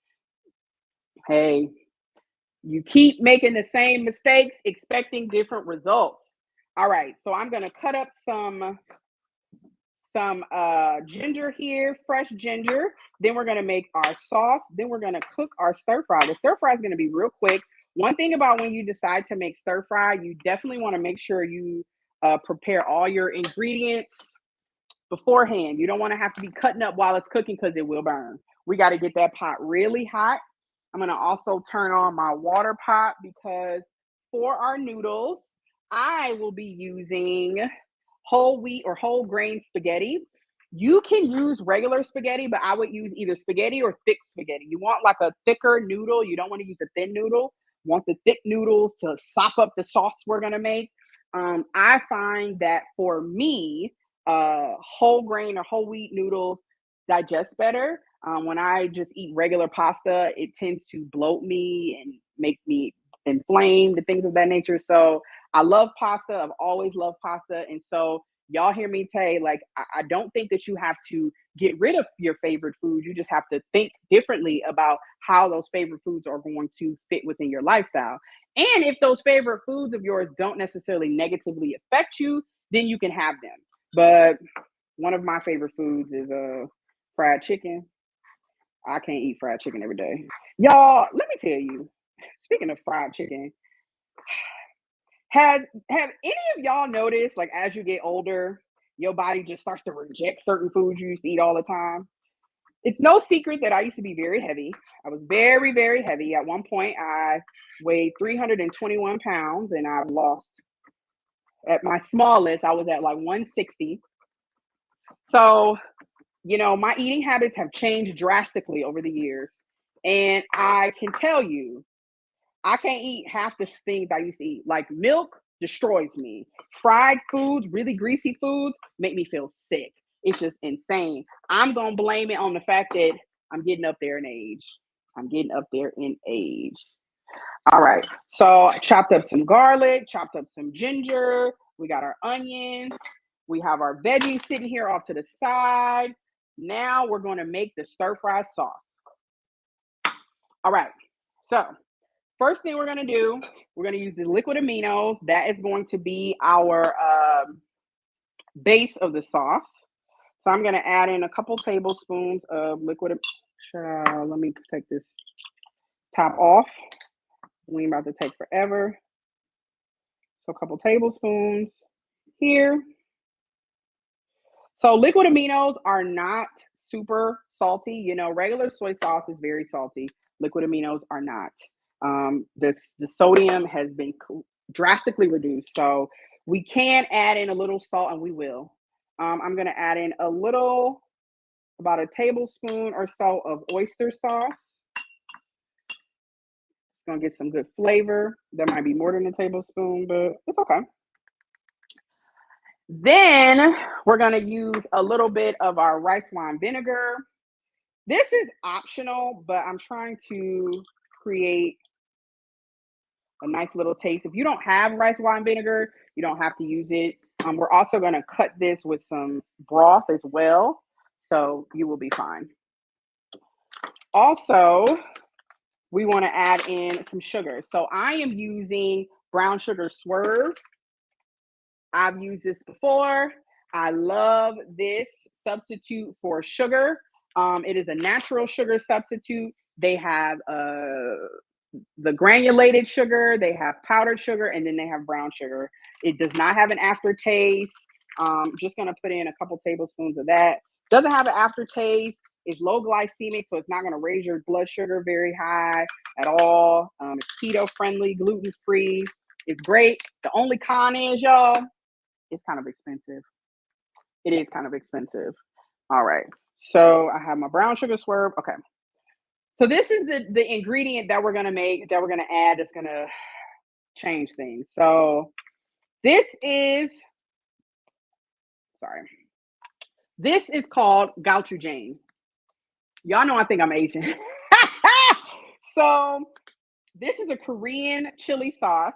Hey, you keep making the same mistakes, expecting different results. All right, so I'm gonna cut up some ginger here, fresh ginger. Then we're gonna make our sauce. Then we're gonna cook our stir fry. The stir fry is gonna be real quick. One thing about when you decide to make stir fry, you definitely want to make sure you prepare all your ingredients beforehand. You don't want to have to be cutting up while it's cooking, because it will burn. We got to get that pot really hot. I'm going to also turn on my water pot, because for our noodles, I will be using whole wheat or whole grain spaghetti. You can use regular spaghetti, but I would use either spaghetti or thick spaghetti. You want like a thicker noodle. You don't want to use a thin noodle. You want the thick noodles to sop up the sauce we're going to make. I find that for me, whole grain or whole wheat noodles digest better. When I just eat regular pasta, it tends to bloat me and make me inflamed and things of that nature. So I love pasta. I've always loved pasta. And so y'all hear me say, like, I don't think that you have to get rid of your favorite foods. You just have to think differently about how those favorite foods are going to fit within your lifestyle. And if those favorite foods of yours don't necessarily negatively affect you, then you can have them. But One of my favorite foods is fried chicken. I can't eat fried chicken every day. Y'all, let me tell you, speaking of fried chicken, have any of y'all noticed, like, as you get older, your body just starts to reject certain foods you used to eat all the time? It's no secret that I used to be very heavy. I was very, very heavy. At one point, I weighed 321 pounds, and I've lost, at my smallest, I was at like 160. So, my eating habits have changed drastically over the years. And I can tell you, I can't eat half the things I used to eat. Like, milk destroys me. Fried foods, really greasy foods, make me feel sick. It's just insane. I'm going to blame it on the fact that I'm getting up there in age. I'm getting up there in age. All right. So I chopped up some garlic, chopped up some ginger. We got our onions. We have our veggies sitting here off to the side. Now we're going to make the stir-fry sauce. All right. So first thing we're going to do, we're going to use the liquid aminos. That is going to be our base of the sauce. So I'm going to add in a couple tablespoons of liquid. Let me take this top off. We're about to take forever. So a couple tablespoons here. So liquid aminos are not super salty. Regular soy sauce is very salty. Liquid aminos are not. The sodium has been drastically reduced. So we can add in a little salt, and we will. I'm going to add in about a tablespoon or so of oyster sauce. It's going to get some good flavor. That might be more than a tablespoon, but it's okay. Then we're going to use a little bit of our rice wine vinegar. This is optional, but I'm trying to create a nice little taste. If you don't have rice wine vinegar, you don't have to use it. We're also going to cut this with some broth as well, so you will be fine. Also, we want to add in some sugar. So I am using brown sugar swerve. I've used this before. I love this substitute for sugar. It is a natural sugar substitute. They have the granulated sugar, they have powdered sugar, and then they have brown sugar. It does not have an aftertaste. Just going to put in a couple tablespoons of that. Doesn't have an aftertaste. It's low glycemic, so it's not going to raise your blood sugar very high at all. It's keto friendly, gluten free. It's great. The only con is, y'all, it's kind of expensive. It is kind of expensive. All right. So I have my brown sugar swerve. Okay. So this is the ingredient that we're going to make, that we're going to add, that's going to change things. So this is called gochujang. Y'all know I think I'm Asian. So this is a Korean chili sauce.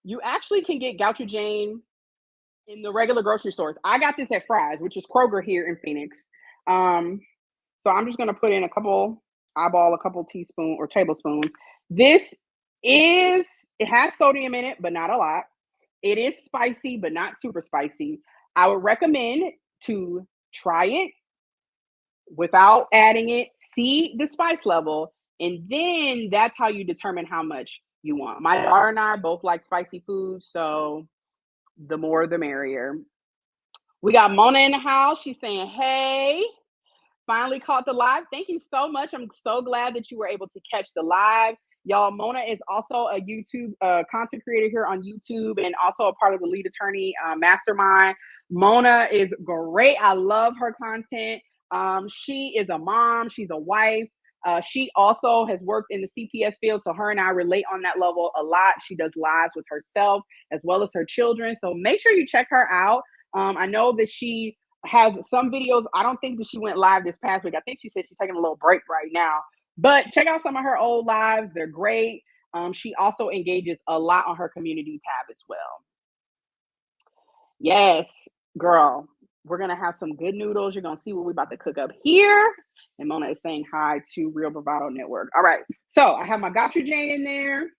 You actually can get gochujang in the regular grocery stores. I got this at Fry's, which is Kroger here in Phoenix. So I'm just going to put in a couple teaspoons or tablespoons. It has sodium in it, but not a lot. It is spicy, but not super spicy. I would recommend to try it without adding it, see the spice level, and then that's how you determine how much you want. My daughter and I both like spicy food, so the more the merrier. We got Mona in the house. She's saying, hey, finally caught the live. Thank you so much. I'm so glad that you were able to catch the live. Y'all, Mona is also a YouTube content creator here on YouTube, and also a part of the Lead Attorney Mastermind. Mona is great. I love her content. She is a mom. She's a wife. She also has worked in the CPS field, so her and I relate on that level a lot. She does lives with herself as well as her children. So make sure you check her out. I know that she has some videos. I don't think that she went live this past week. I think she said she's taking a little break right now. But check out some of her old lives. They're great. She also engages a lot on her community tab as well. Yes, girl. We're going to have some good noodles. You're going to see what we're about to cook up here. And Mona is saying hi to Real Bravado Network. All right. So I have my gochujang in there.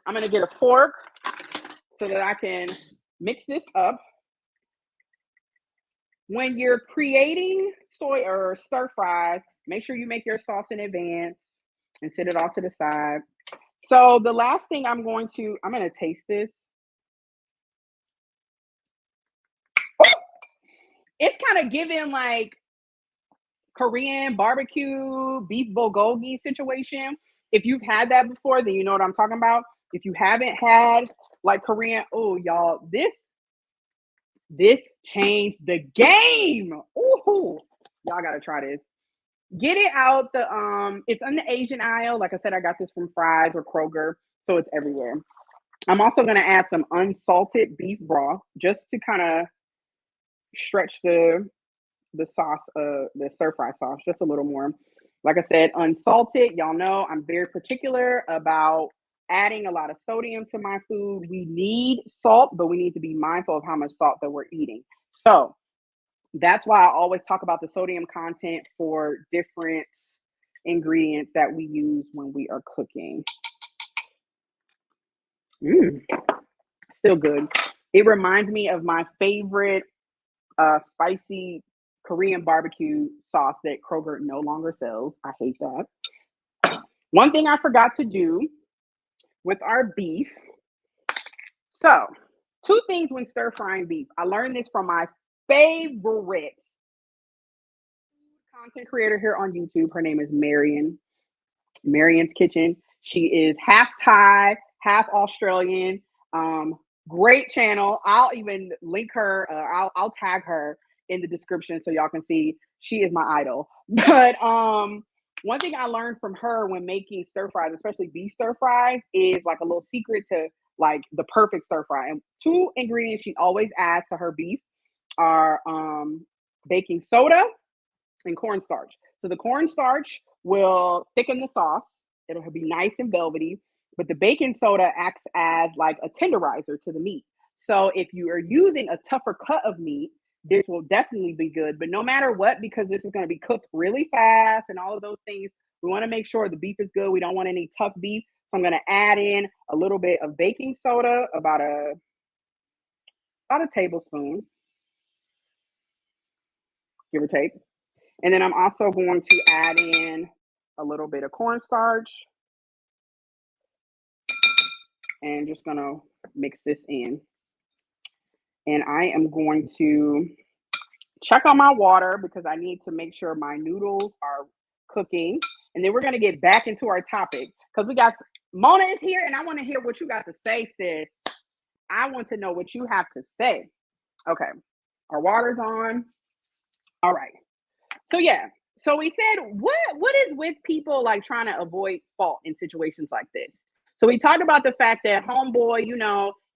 I'm going to get a fork so that I can mix this up. when you're creating soy or stir fries, make sure you make your sauce in advance and set it off to the side. So the last thing I'm going to taste this. It's kind of giving like Korean barbecue beef bulgogi situation. If you've had that before, then you know what I'm talking about. If you haven't had like Korean, oh y'all, this changed the game. Ooh, y'all gotta try this. Get it out the it's in the Asian aisle. Like I said, I got this from Fry's or Kroger, so it's everywhere. I'm also gonna add some unsalted beef broth just to kind of stretch the sauce, the stir fry sauce, just a little more. Like I said, unsalted. Y'all know I'm very particular about adding a lot of sodium to my food. We need salt, but we need to be mindful of how much salt that we're eating. So that's why I always talk about the sodium content for different ingredients that we use when we are cooking. Still good. It reminds me of my favorite spicy Korean barbecue sauce that Kroger no longer sells. I hate that. One thing I forgot to do with our beef. So, two things when stir frying beef. I learned this from my favorite content creator here on YouTube. Her name is Marion's Kitchen. She is half Thai, half Australian. Great channel. I'll even link her. I'll tag her in the description so y'all can see. She is my idol. But one thing I learned from her when making stir fries, especially beef stir fries, is like a little secret to like the perfect stir fry. And two ingredients she always adds to her beef are baking soda and cornstarch. So the cornstarch will thicken the sauce. It'll be nice and velvety, but the baking soda acts as like a tenderizer to the meat. So if you are using a tougher cut of meat, this will definitely be good. But no matter what, because this is going to be cooked really fast and all of those things, we want to make sure the beef is good. We don't want any tough beef. So I'm going to add in a little bit of baking soda, about a tablespoon, give or take. And then I'm also going to add in a little bit of cornstarch and just going to mix this in. And I am going to check on my water because I need to make sure my noodles are cooking. And then we're going to get back into our topic because we got Mona is here and I want to hear what you got to say, sis. I want to know what you have to say. Okay. Our water's on. All right. So yeah. So we said, what is with people like trying to avoid fault in situations like this? So we talked about the fact that homeboy,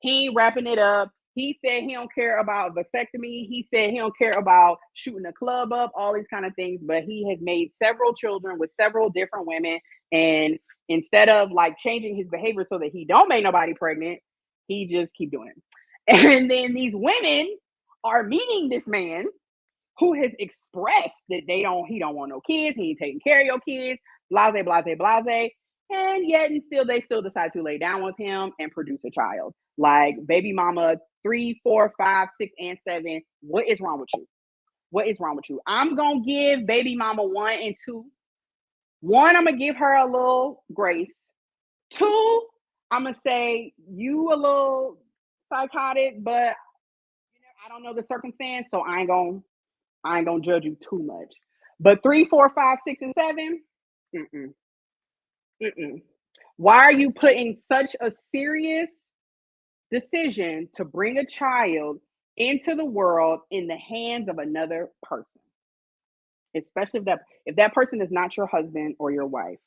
he ain't wrapping it up. He said he don't care about vasectomy. He said he don't care about shooting a club up, all these kind of things. But he has made several children with several different women. And instead of like changing his behavior so that he don't make nobody pregnant, he just keep doing it. And then these women are meeting this man who has expressed that he don't want no kids, he ain't taking care of your kids, blase, blase, blase. And yet and still they still decide to lay down with him and produce a child. Like baby mama 3, 4, 5, 6, and 7. What is wrong with you? What is wrong with you? I'm gonna give baby mama 1 and 2. 1, I'm gonna give her a little grace. 2, I'm gonna say you a little psychotic, but I don't know the circumstance, so I ain't gonna judge you too much. But 3, 4, 5, 6, and 7, mm-mm, mm-mm. Why are you putting such a serious decision to bring a child into the world in the hands of another person? Especially if that person is not your husband or your wife.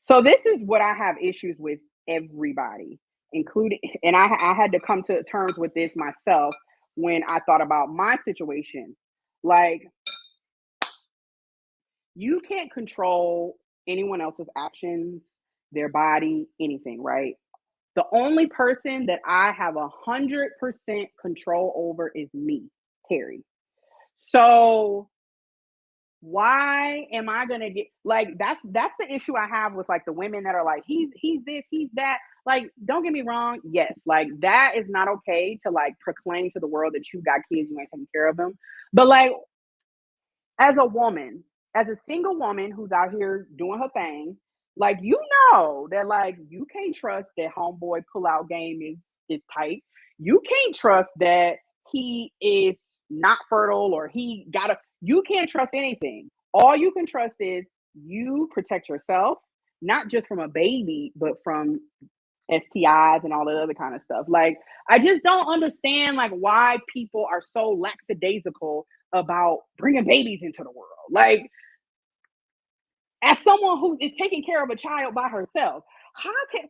So this is what I have issues with everybody, including, and I had to come to terms with this myself when I thought about my situation. Like, you can't control anyone else's actions, their body, anything, right? The only person that I have 100% control over is me, Terry. So why am I gonna get like that's the issue I have with like the women that are like he's this, he's that. Like, don't get me wrong, yes, like that is not okay to like proclaim to the world that you got kids, you ain't taking care of them. But like as a woman, as a single woman who's out here doing her thing, like you know that like you can't trust that homeboy pullout game is tight. You can't trust that he is not fertile or he gotta you can't trust anything. All you can trust is you protect yourself, not just from a baby, but from STIs and all that other kind of stuff. Like, I just don't understand like why people are so lackadaisical about bringing babies into the world. Like, as someone who is taking care of a child by herself, how can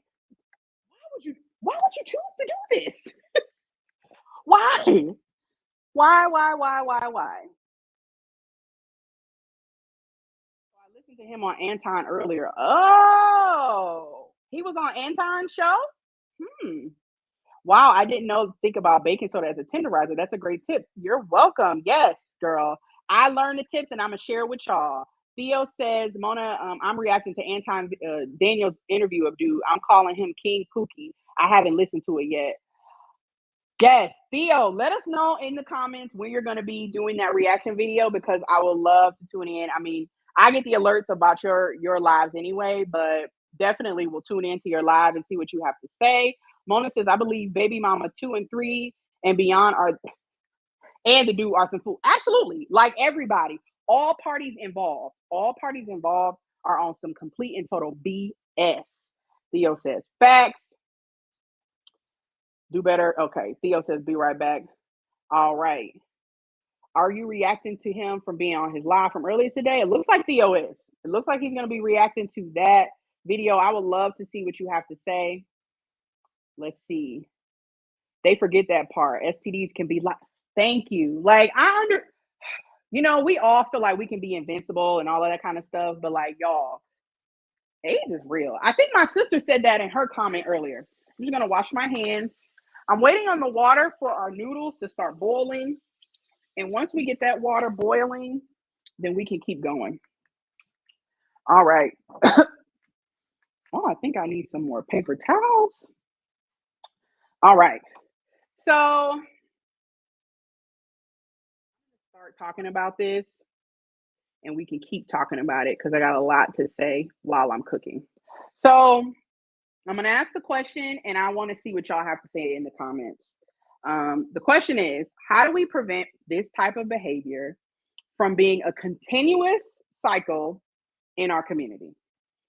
why would you choose to do this? Why? Why? I listened to him on Anton earlier. Oh, he was on Anton's show. Hmm. Wow, I didn't think about baking soda as a tenderizer. That's a great tip. You're welcome. Yes, girl. I learned the tips and I'm gonna share with y'all. Theo says, Mona, I'm reacting to Anton Daniel's interview of dude. I'm calling him King Pookie. I haven't listened to it yet. Yes, Theo, let us know in the comments when you're going to be doing that reaction video because I would love to tune in. I mean, I get the alerts about your lives anyway, but definitely will tune into your live and see what you have to say. Mona says, I believe baby mama 2 and 3 and beyond are and the dude are some fool. Absolutely. Like everybody, all parties involved are on some complete and total BS. Theo says, facts. Do better. Okay. Theo says, be right back. All right. Are you reacting to him from being on his live from earlier today? It looks like Theo is. It looks like he's going to be reacting to that video. I would love to see what you have to say. Let's see. They forget that part. STDs can be like, thank you. Like, we all feel like we can be invincible and all of that kind of stuff. But like, y'all, age is real. I think my sister said that in her comment earlier. I'm just going to wash my hands. I'm waiting on the water for our noodles to start boiling. And once we get that water boiling, then we can keep going. All right. Oh, I think I need some more paper towels. All right. So start talking about this and we can keep talking about it because I got a lot to say while I'm cooking. So I'm going to ask the question and I want to see what y'all have to say in the comments. The question is, how do we prevent this type of behavior from being a continuous cycle in our community?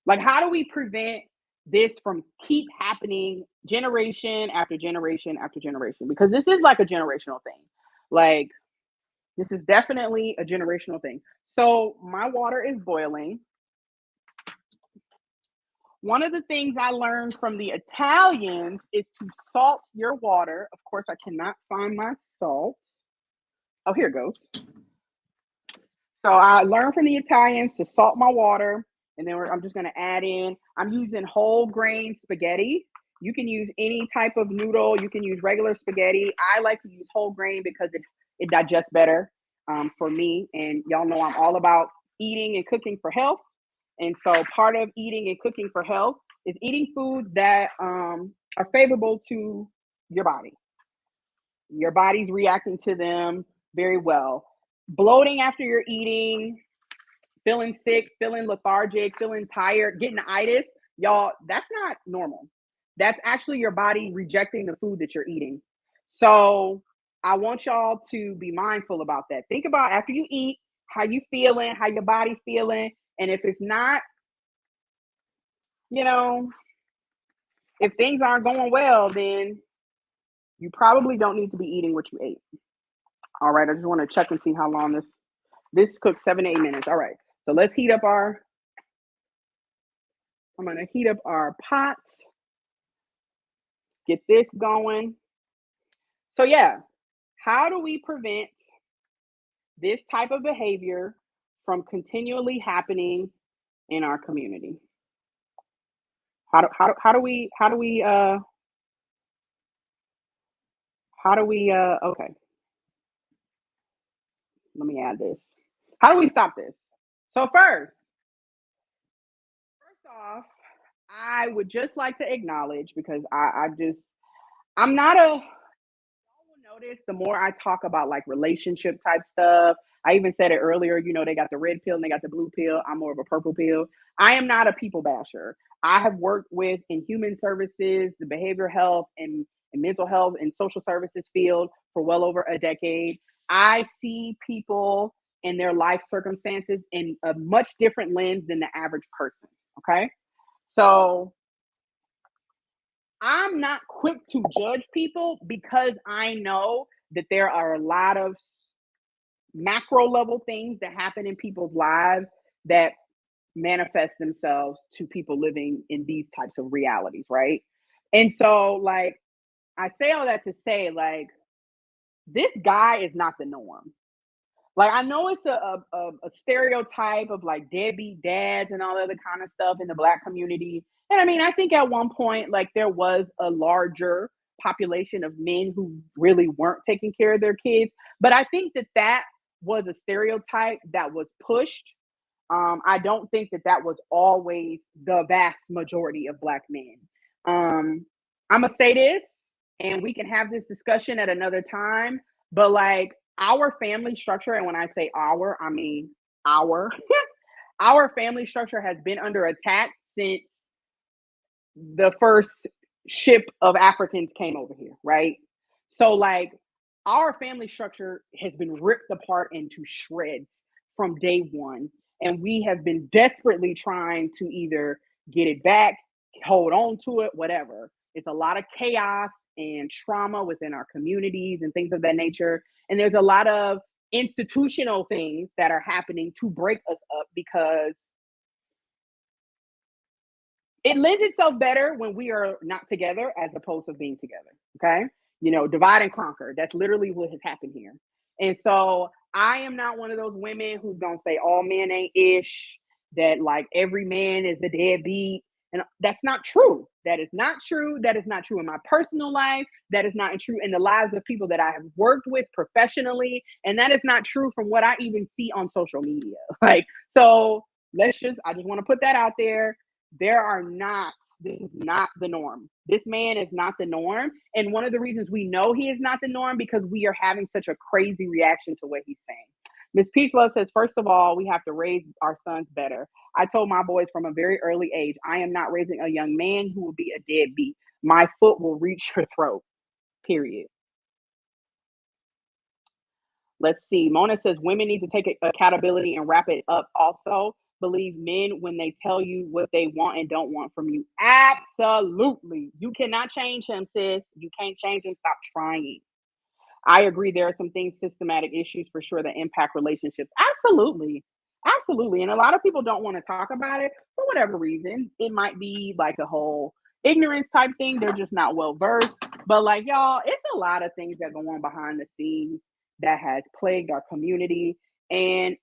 Like, how do we prevent this from keep happening generation after generation after generation? Because this is like a generational thing. Like, this is definitely a generational thing. So my water is boiling. One of the things I learned from the Italians is to salt your water. Of course, I cannot find my salt. Oh, here it goes. So I learned from the Italians to salt my water, and then I'm just going to add in. I'm using whole grain spaghetti. You can use any type of noodle. You can use regular spaghetti. I like to use whole grain because it digests better for me. And y'all know I'm all about eating and cooking for health. And so part of eating and cooking for health is eating foods that are favorable to your body. Your body's reacting to them very well. Bloating after you're eating, feeling sick, feeling lethargic, feeling tired, getting itis, y'all, that's not normal. That's actually your body rejecting the food that you're eating. So I want y'all to be mindful about that. Think about after you eat, how you feeling, how your body feeling. And if it's not, if things aren't going well, then you probably don't need to be eating what you ate. All right, I just want to check and see how long this cooks 7 to 8 minutes. All right, so let's heat up I'm going to heat up our pot. Get this going. So yeah, how do we prevent this type of behavior from continually happening in our community? Okay, let me add this. How do we stop this? So first off, I would just like to acknowledge because I'm not a will notice the more I talk about like relationship type stuff. I even said it earlier, they got the red pill and they got the blue pill. I'm more of a purple pill. I am not a people basher. I have worked with in human services, the behavioral health and mental health and social services field for well over a decade. I see people and their life circumstances in a much different lens than the average person. Okay. So I'm not quick to judge people because I know that there are a lot of macro level things that happen in people's lives that manifest themselves to people living in these types of realities, right? And so, like, I say all that to say, like, this guy is not the norm. Like I know it's a stereotype of like deadbeat dads and all other kind of stuff in the black community. And I mean, I think at one point, like there was a larger population of men who really weren't taking care of their kids. But I think that that was a stereotype that was pushed. I don't think that that was always the vast majority of black men. I'm gonna say this, and we can have this discussion at another time. But like our family structure, and when I say our, I mean our our family structure has been under attack since the first ship of Africans came over here, right? So like our family structure has been ripped apart into shreds from day one. And we have been desperately trying to either get it back, hold on to it, whatever. It's a lot of chaos and trauma within our communities and things of that nature. And there's a lot of institutional things that are happening to break us up because it lends itself better when we are not together as opposed to being together. Okay. Divide and conquer. That's literally what has happened here. And so I am not one of those women who's going to say all men ain't ish, that like every man is a deadbeat. And that's not true. That is not true. That is not true in my personal life. That is not true in the lives of people that I have worked with professionally. And that is not true from what I even see on social media. Like, so I just want to put that out there. This is not the norm. This man is not the norm. And one of the reasons we know he is not the norm because we are having such a crazy reaction to what he's saying. Miss Peach Love says, first of all, we have to raise our sons better. I told my boys from a very early age, I am not raising a young man who will be a deadbeat. My foot will reach your throat, period. Let's see. Mona says women need to take accountability and wrap it up. Also, believe men when they tell you what they want and don't want from you. Absolutely. You cannot change him, sis. You can't change him. Stop trying. I agree. There are some things, systematic issues for sure, that impact relationships. Absolutely. Absolutely. And a lot of people don't want to talk about it for whatever reason. It might be like a whole ignorance type thing. They're just not well versed. But like, y'all, it's a lot of things that go on behind the scenes that has plagued our community. And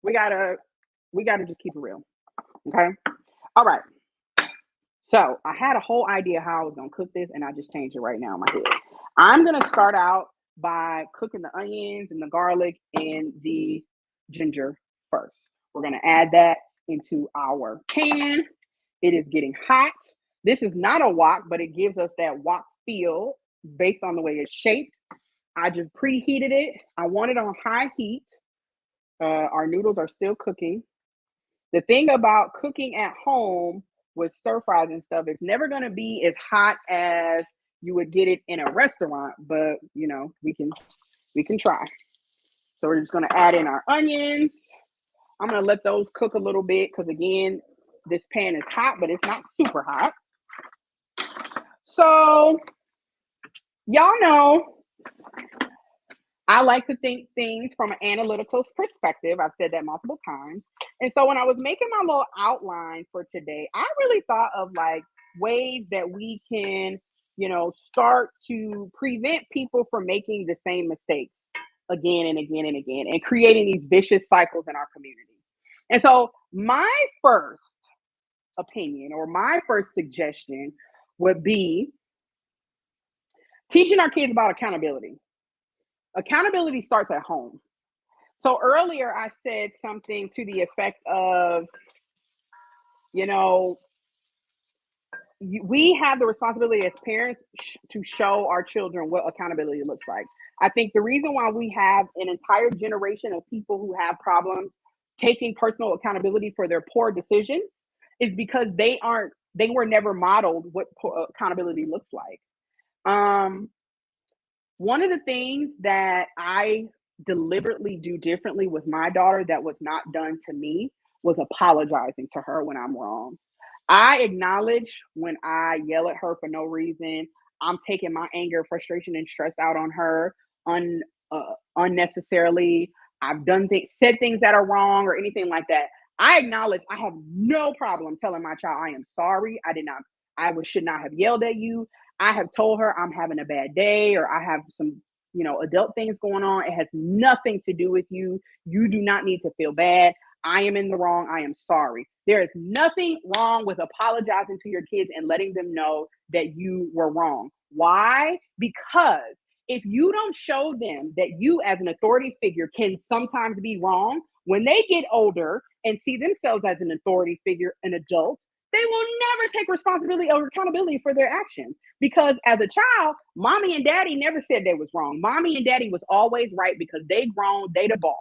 we gotta just keep it real. Okay. All right. So I had a whole idea how I was gonna cook this, and I just changed it right now in my head. I'm gonna start out by cooking the onions and the garlic and the ginger first. We're gonna add that into our pan. It is getting hot. This is not a wok, but it gives us that wok feel based on the way it's shaped. I just preheated it. I want it on high heat. Our noodles are still cooking. The thing about cooking at home with stir fries and stuff, it's never going to be as hot as you would get it in a restaurant, but we can try. So we're just going to add in our onions. I'm going to let those cook a little bit because again, this pan is hot, but it's not super hot. So y'all know I like to think things from an analytical perspective. I've said that multiple times. And so when I was making my little outline for today, I really thought of like ways that we can, start to prevent people from making the same mistakes again and again and again and creating these vicious cycles in our community. And so my first opinion or my first suggestion would be teaching our kids about accountability. Accountability starts at home. So earlier I said something to the effect of, you know, we have the responsibility as parents to show our children what accountability looks like. I think the reason why we have an entire generation of people who have problems taking personal accountability for their poor decisions is because they were never modeled what accountability looks like. Um, One of the things that I deliberately do differently with my daughter that was not done to me was apologizing to her when I'm wrong. I acknowledge when I yell at her for no reason. I'm taking my anger, frustration, and stress out on her un, unnecessarily. I've done things, said things that are wrong or anything like that. I acknowledge I have no problem telling my child I am sorry. Should not have yelled at you. I have told her I'm having a bad day or I have some, adult things going on. It has nothing to do with you. You do not need to feel bad. I am in the wrong. I am sorry. There is nothing wrong with apologizing to your kids and letting them know that you were wrong. Why? Because if you don't show them that you as an authority figure can sometimes be wrong, when they get older and see themselves as an authority figure, an adult, they will never take responsibility or accountability for their actions. Because as a child, mommy and daddy never said they was wrong. Mommy and daddy was always right because they grown, they the boss.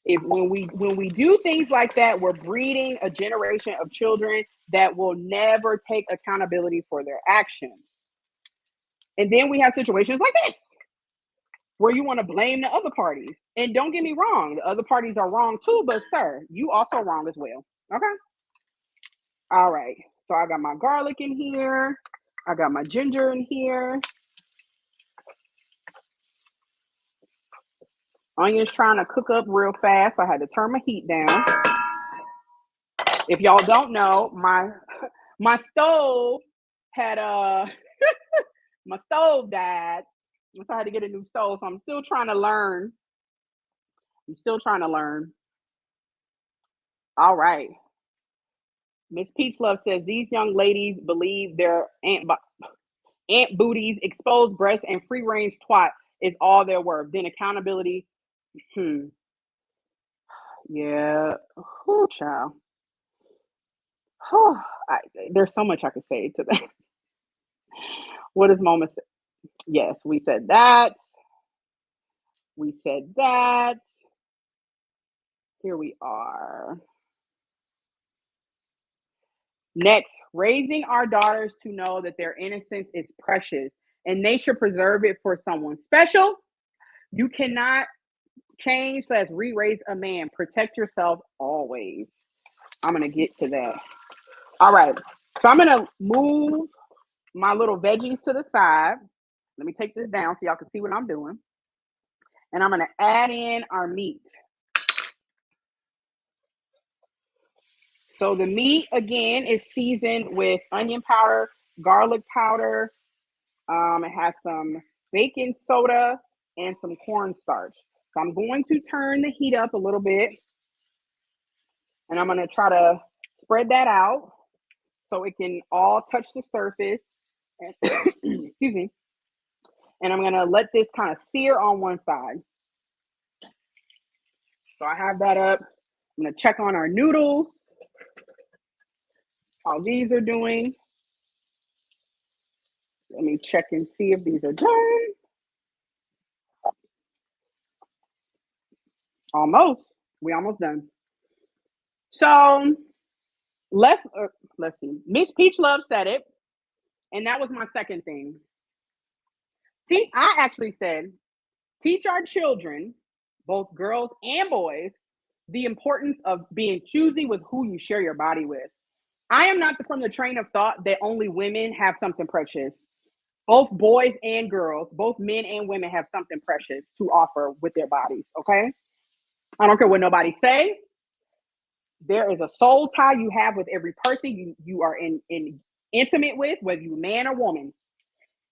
If when we do things like that, we're breeding a generation of children that will never take accountability for their actions. And then we have situations like this where you want to blame the other parties. And don't get me wrong, the other parties are wrong too, but sir, you also wrong as well. Okay. All right. So I got my garlic in here. I got my ginger in here. Onions trying to cook up real fast. I had to turn my heat down. If y'all don't know, my stove had my stove died. So I had to get a new stove. So I'm still trying to learn. All right. Miss Peach Love says these young ladies believe their aunt booties, exposed breasts, and free range twat is all their worth. Then accountability. Yeah. Oh, child. Oh, there's so much I could say to that. What does Mama say? Yes, we said that. We said that. Here we are. Next, raising our daughters to know that their innocence is precious and they should preserve it for someone special. You cannot change / re-raise a man. Protect yourself always. I'm going to get to that. All right. So I'm going to move my little veggies to the side. Let me take this down so y'all can see what I'm doing. And I'm going to add in our meat. So the meat, again, is seasoned with onion powder, garlic powder. It has some baking soda and some cornstarch. So I'm going to turn the heat up a little bit. And I'm going to try to spread that out so it can all touch the surface. Excuse me. And I'm going to let this kind of sear on one side. So I have that up. I'm going to check on our noodles, how these are doing. Let me check and see if these are done. Almost. We almost done. So let's see. Miss Peach Love said it. And that was my second thing. See, I actually said, teach our children, both girls and boys, the importance of being choosy with who you share your body with. I am not from the train of thought that only women have something precious. Both boys and girls, both men and women have something precious to offer with their bodies, okay? I don't care what nobody say. There is a soul tie you have with every person you are in intimate with, whether you're man or woman.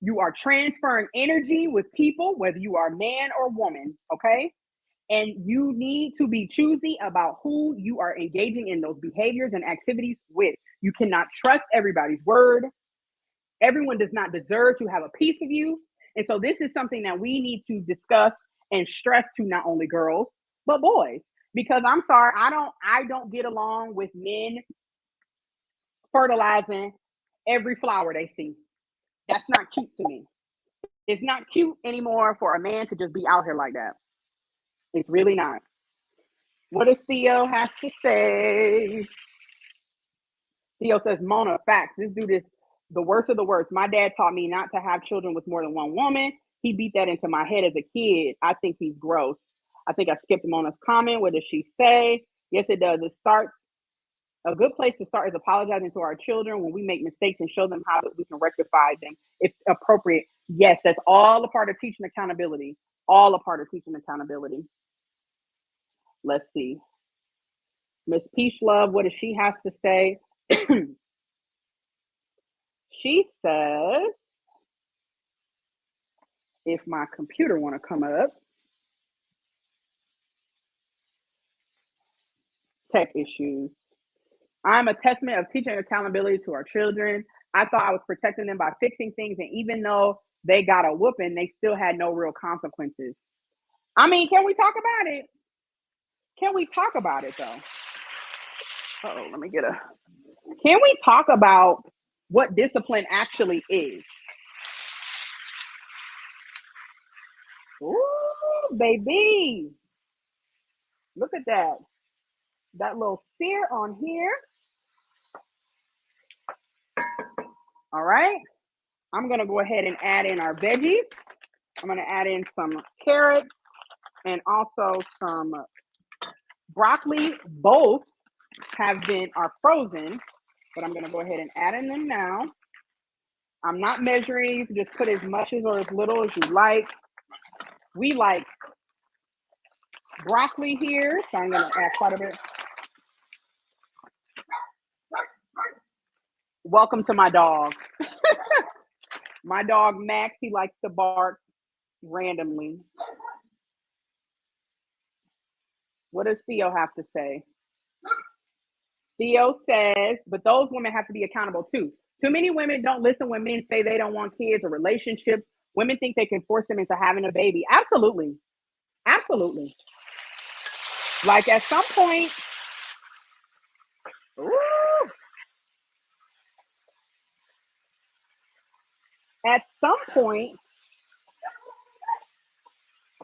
You are transferring energy with people, whether you are man or woman, okay? And you need to be choosy about who you are engaging in those behaviors and activities with. You cannot trust everybody's word. Everyone does not deserve to have a piece of you. And so this is something that we need to discuss and stress to not only girls, but boys. Because I'm sorry, I don't get along with men fertilizing every flower they see. That's not cute to me. It's not cute anymore for a man to just be out here like that. It's really not. What does Theo have to say? Theo says, Mona, facts. This dude is the worst of the worst. My dad taught me not to have children with more than one woman. He beat that into my head as a kid. I think he's gross. I think I skipped Mona's comment. What does she say? Yes, it does. It starts. A good place to start is apologizing to our children when we make mistakes and show them how we can rectify them if appropriate. Yes, that's all a part of teaching accountability. All a part of teaching accountability. Let's see. Miss Peach Love, what does she have to say? She says, if my computer want to come up, tech issues. I'm a testament of teaching accountability to our children. I thought I was protecting them by fixing things, and even though they got a whooping, they still had no real consequences. I mean, can we talk about it? Can we talk about it though? Oh, let me get a. Can we talk about what discipline actually is? Ooh, baby. Look at that. That little spear on here. All right. I'm going to go ahead and add in our veggies. I'm going to add in some carrots and also some broccoli. Both are frozen, but I'm going to go ahead and add in them now. I'm not measuring. You can just put as much or as little as you like. We like broccoli here, so I'm going to add quite a bit. Welcome to my dog. My dog, Max, he likes to bark randomly. What does Theo have to say? Theo says, but those women have to be accountable too. Too many women don't listen when men say they don't want kids or relationships. Women think they can force them into having a baby. Absolutely. Absolutely. Like at some point, ooh, at some point,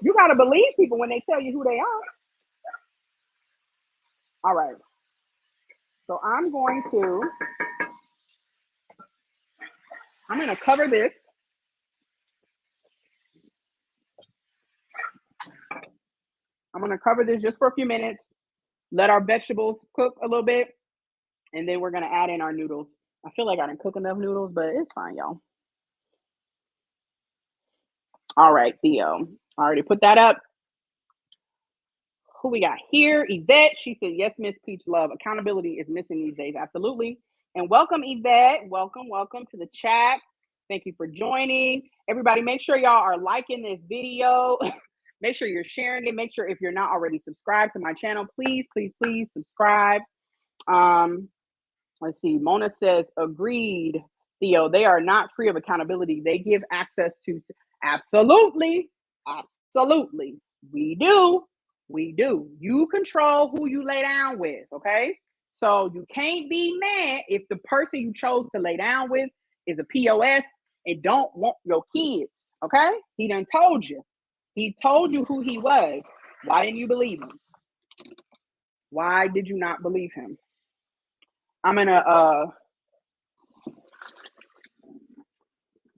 you got to believe people when they tell you who they are. All right. So I'm going to cover this. I'm going to cover this just for a few minutes. Let our vegetables cook a little bit. And then we're going to add in our noodles. I feel like I didn't cook enough noodles, but it's fine, y'all. All right, Theo. I already put that up. Who we got here? Yvette. She said, yes, Miss Peach Love. Accountability is missing these days. Absolutely. And welcome, Yvette. Welcome to the chat. Thank you for joining. Everybody, make sure y'all are liking this video. Make sure you're sharing it. Make sure if you're not already subscribed to my channel, please subscribe. Let's see. Mona says, agreed, Theo. They are not free of accountability. They give access to, absolutely. We do. You control who you lay down with, okay? So you can't be mad if the person you chose to lay down with is a POS and don't want your kids, okay? He done told you. He told you who he was. Why didn't you believe him? Why did you not believe him? I'm gonna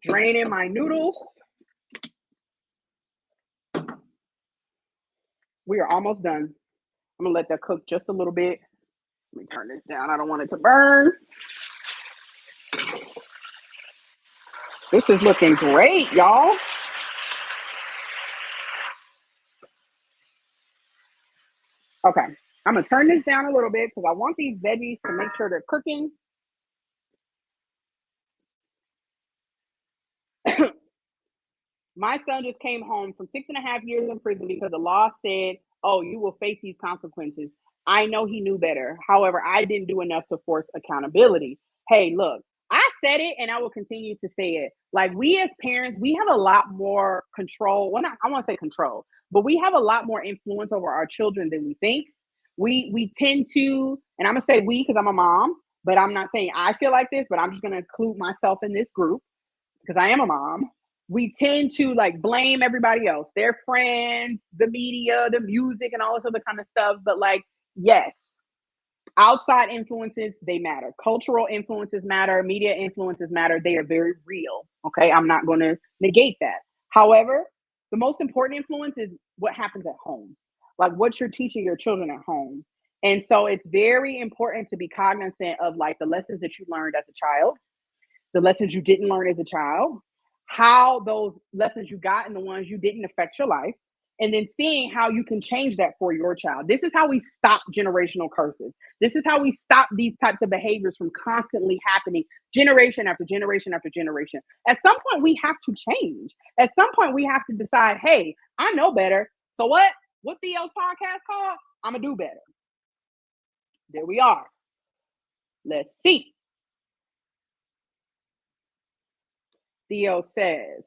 drain in my noodles. We are almost done. I'm gonna let that cook just a little bit. Let me turn this down. I don't want it to burn. This is looking great, y'all. Okay, I'm gonna turn this down a little bit because I want these veggies to make sure they're cooking. My son just came home from 6.5 years in prison because the law said, oh, you will face these consequences. I know he knew better. However, I didn't do enough to force accountability. Hey, look, I said it and I will continue to say it. Like we as parents, we have a lot more control. Well, not I want to say control, but we have a lot more influence over our children than we think. We tend to, and I'm gonna say we because I'm a mom, but I'm not saying I feel like this, but I'm just gonna include myself in this group because I am a mom. We tend to like blame everybody else, their friends, the media, the music, and all this other kind of stuff. But like, yes, outside influences, they matter. Cultural influences matter. Media influences matter. They are very real. Okay. I'm not going to negate that. However, the most important influence is what happens at home, like what you're teaching your children at home. And so it's very important to be cognizant of like the lessons that you learned as a child, the lessons you didn't learn as a child, how those lessons you got and the ones you didn't affect your life, and then seeing how you can change that for your child. This is how we stop generational curses. This is how we stop these types of behaviors from constantly happening generation after generation after generation. At some point, we have to change. At some point, we have to decide, hey, I know better. So what? What Theo's podcast called? I'm going to do better. There we are. Let's see. Theo says,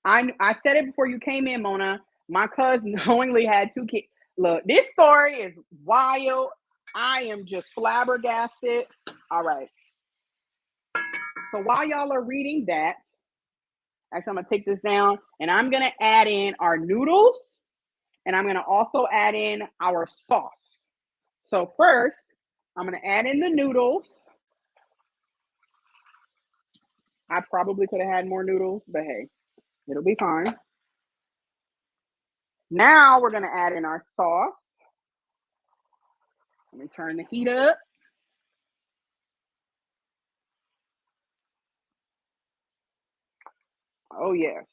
I said it before you came in, Mona. My cousin knowingly had 2 kids. Look, this story is wild. I am just flabbergasted. All right. So while y'all are reading that, actually, I'm going to take this down and I'm going to add in our noodles and I'm going to also add in our sauce. So first, I'm going to add in the noodles. I probably could have had more noodles, but hey, it'll be fine. Now we're going to add in our sauce. Let me turn the heat up. Oh, yes.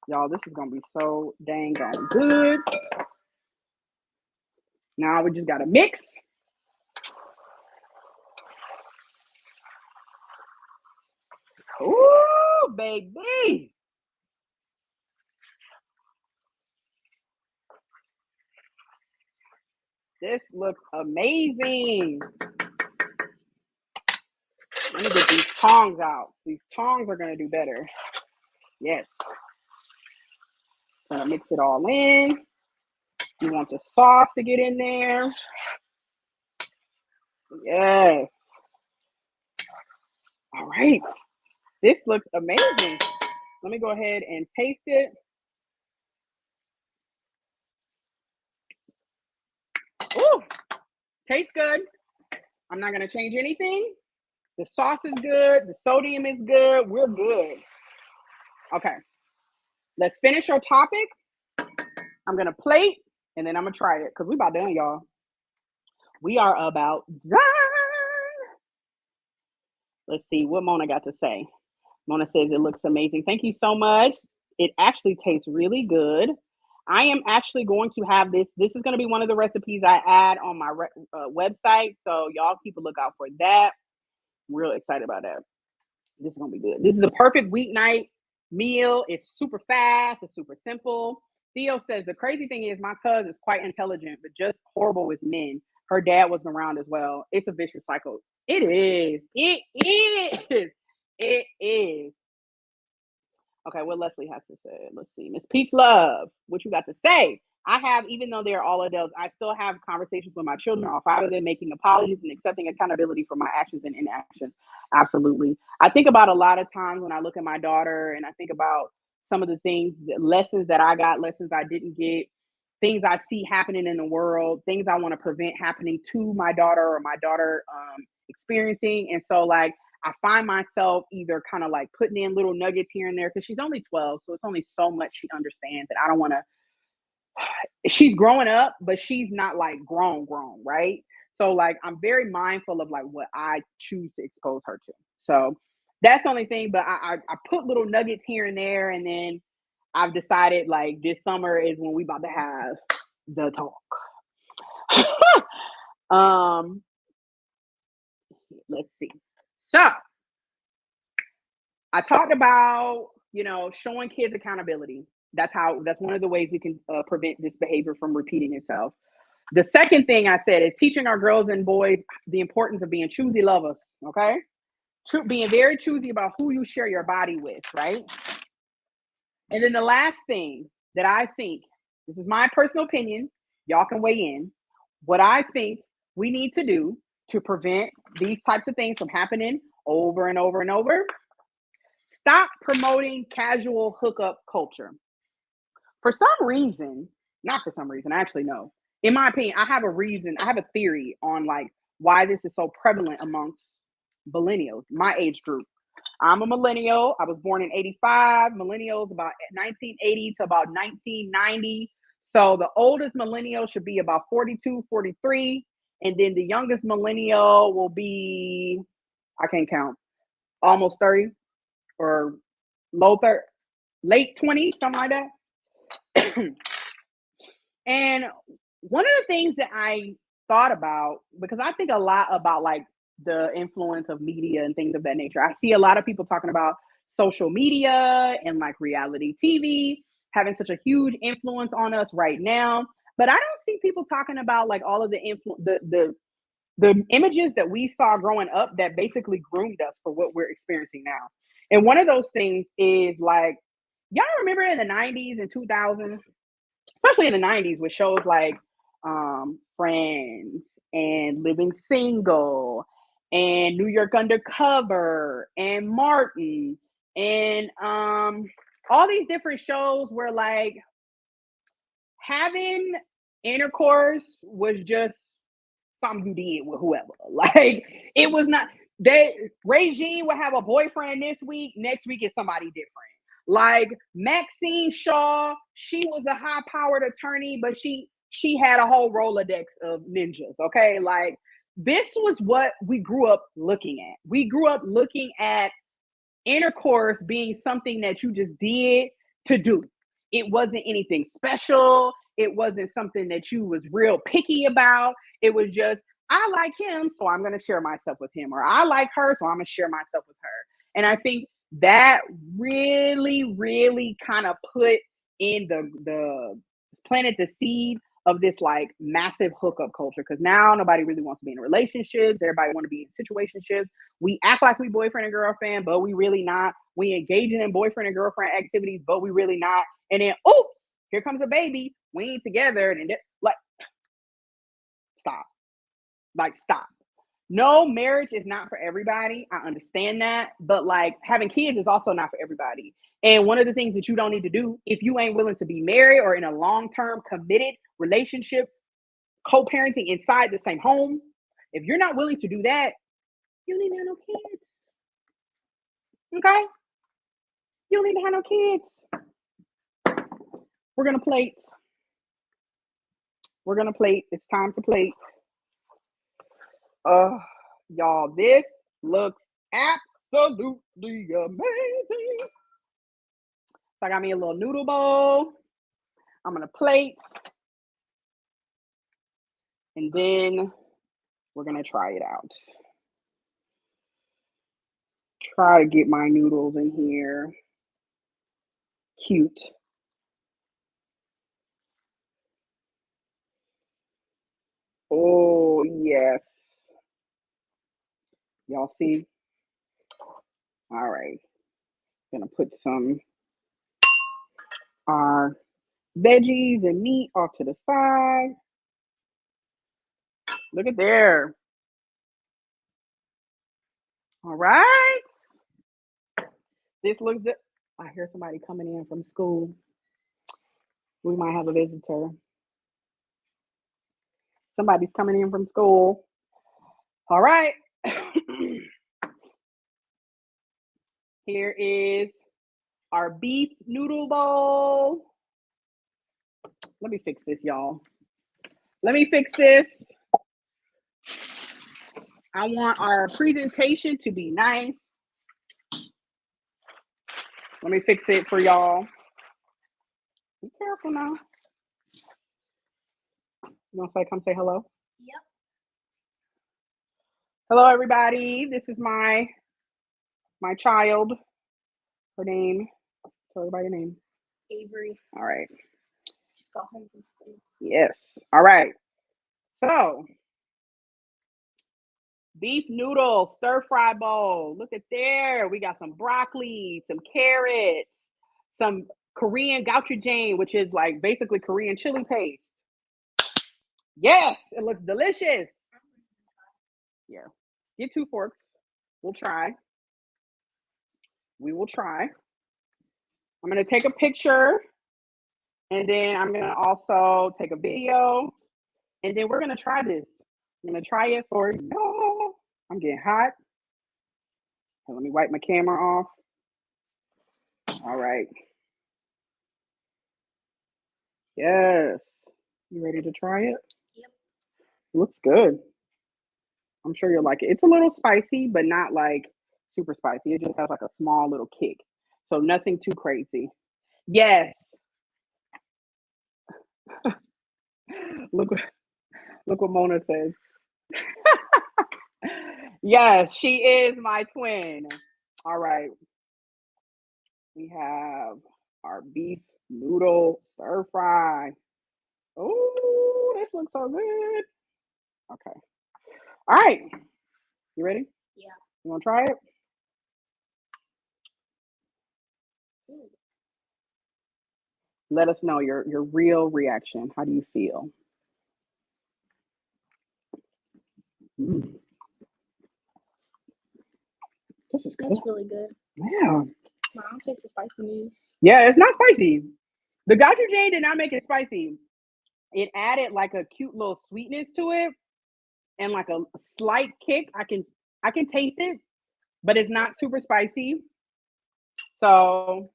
Y'all, this is going to be so dang on good. Now we just got to mix. Ooh, baby. This looks amazing. Let me get these tongs out. These tongs are going to do better. Yes. Gonna mix it all in. You want the sauce to get in there. Yes. All right. This looks amazing. Let me go ahead and taste it. Ooh, tastes good. I'm not gonna change anything. The sauce is good. The sodium is good. We're good. Okay. Let's finish our topic. I'm gonna plate and then I'm gonna try it because we about done, y'all. We are about done. Let's see what Mona got to say. Mona says it looks amazing. Thank you so much. It actually tastes really good. I am actually going to have this. This is going to be one of the recipes I add on my website. So y'all keep a lookout for that. I'm real excited about that. This is going to be good. This is a perfect weeknight meal. It's super fast. It's super simple. Theo says the crazy thing is my cousin is quite intelligent, but just horrible with men. Her dad wasn't around as well. It's a vicious cycle. It is. It is. It is. Okay, what Leslie has to say. Let's see. Miss Peach Love, what you got to say? I have, even though they're all adults, I still have conversations with my children, all 5 of them, making apologies and accepting accountability for my actions and inactions. Absolutely. I think about a lot of times when I look at my daughter and I think about some of the things, lessons that I got, lessons I didn't get, things I see happening in the world, things I want to prevent happening to my daughter or my daughter experiencing. And so, like, I find myself either kind of like putting in little nuggets here and there because she's only 12. So it's only so much she understands that I don't want to. She's growing up, but she's not like grown, right? So like I'm very mindful of like what I choose to expose her to. So that's the only thing. But I put little nuggets here and there, and then I've decided like this summer is when we about to have the talk. Let's see. So I talked about, showing kids accountability. That's one of the ways we can prevent this behavior from repeating itself. The second thing I said is teaching our girls and boys the importance of being choosy lovers. Okay. being very choosy about who you share your body with, right? And then the last thing that I think, this is my personal opinion, y'all can weigh in, what I think we need to do to prevent these types of things from happening over and over and over. Stop promoting casual hookup culture. For some reason, not for some reason, I actually know. In my opinion, I have a theory on like why this is so prevalent amongst millennials, my age group. I'm a millennial. I was born in 85. Millennials about 1980 to about 1990. So the oldest millennial should be about 42, 43. And then the youngest millennial will be, I can't count, almost 30 or low 30, late 20s, something like that. And one of the things that I thought about, because I think a lot about like the influence of media and things of that nature. I see a lot of people talking about social media and like reality TV having such a huge influence on us right now. But I don't see people talking about like all of the images that we saw growing up that basically groomed us for what we're experiencing now. And one of those things is like, y'all remember in the 90s and 2000s, especially in the 90s with shows like Friends and Living Single and New York Undercover and Martin and all these different shows where like having intercourse was just something you did with whoever. Like it was not, Regine would have a boyfriend this week, next week is somebody different. Like Maxine Shaw, she was a high-powered attorney, but she had a whole Rolodex of ninjas. Okay, like this was what we grew up looking at. We grew up looking at intercourse being something that you just did to do. It wasn't anything special. It wasn't something that you was real picky about. It was just, I like him, so I'm going to share myself with him, or I like her, so I'm going to share myself with her. And I think that really, really kind of put in the planted the seed of this like massive hookup culture, because now nobody really wants to be in relationships. Everybody want to be in situationships. We act like we boyfriend and girlfriend, but we really not. We engaging in boyfriend and girlfriend activities, but we really not. And then, oops, here comes a baby. We ain't together. And like, stop. Like, stop. No, marriage is not for everybody. I understand that. But like having kids is also not for everybody. And one of the things that you don't need to do, if you ain't willing to be married or in a long-term committed relationship, co-parenting inside the same home, if you're not willing to do that, you don't need to have no kids. Okay? You don't need to have no kids. We're going to plate. We're going to plate. It's time to plate. Y'all, this looks absolutely amazing. So I got me a little noodle bowl. I'm going to plate. And then we're going to try it out. Try to get my noodles in here. Cute. Oh, yes. Y'all see? All right. Gonna put some our veggies and meat off to the side. Look at there. All right. This looks good. I hear somebody coming in from school. We might have a visitor. Somebody's coming in from school. All right. Here is our beef noodle bowl. Let me fix this, y'all. Let me fix this. I want our presentation to be nice. Let me fix it for y'all. Be careful now. You want to come say hello? Yep. Hello, everybody. This is my child. Her name. Tell everybody your name. Avery. All right. Just got home from school. Yes. All right. So Beef noodle stir fry bowl. Look at there. We got some broccoli, some carrots, some Korean gochujang, which is like basically Korean chili paste. Yes, it looks delicious. Yeah. Get 2 forks. We'll try. We will try. I'm going to take a picture, and then I'm going to also take a video, and then we're going to try this. I'm going to try it for y'all. I'm getting hot. Okay, let me wipe my camera off. All right. Yes. You ready to try it? Yep. Looks good. I'm sure you'll like it. It's a little spicy, but not like super spicy. It just has like a small little kick. So nothing too crazy. Yes. Look what Mona says. Yes, she is my twin. All right. We have our beef noodle stir fry. Oh, this looks so good. Okay. All right. You ready? Yeah. You want to try it? Ooh. Let us know your real reaction. How do you feel? Mm, this is good. That's really good. Yeah. My mom tastes the spiciness. Yeah, it's not spicy. The gochujang did not make it spicy. It added like a cute little sweetness to it and like a slight kick. I can taste it, but it's not super spicy. So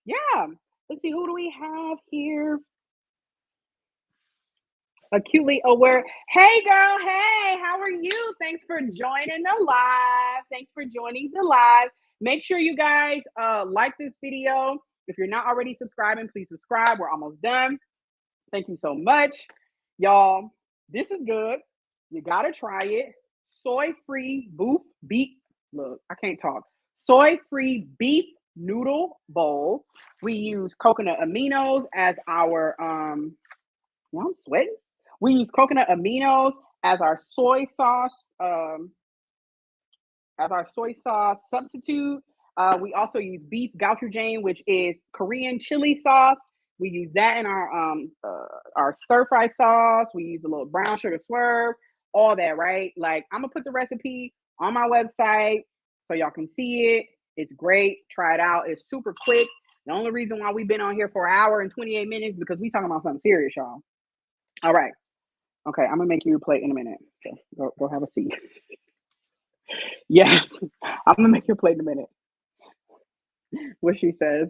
yeah. Let's see, who do we have here? Acutely aware. Hey girl, hey, how are you? Thanks for joining the live. Thanks for joining the live. Make sure you guys like this video. If you're not already subscribing, please subscribe. We're almost done. Thank you so much. Y'all, this is good. You gotta try it. Soy-free beef. Look, I can't talk. Soy-free beef noodle bowl. We use coconut aminos as our yeah, I'm sweating. We use coconut aminos as our soy sauce, substitute. We also use beef gochujang, which is Korean chili sauce. We use that in our stir fry sauce. We use a little brown sugar swerve, all that, right? Like I'm gonna put the recipe on my website so y'all can see it. It's great. Try it out. It's super quick. The only reason why we've been on here for an hour and 28 minutes is because we talking about something serious, y'all. All right. Okay, I'm gonna make you a plate in a minute. So go have a seat. Yes, I'm gonna make you a plate in a minute. What she says.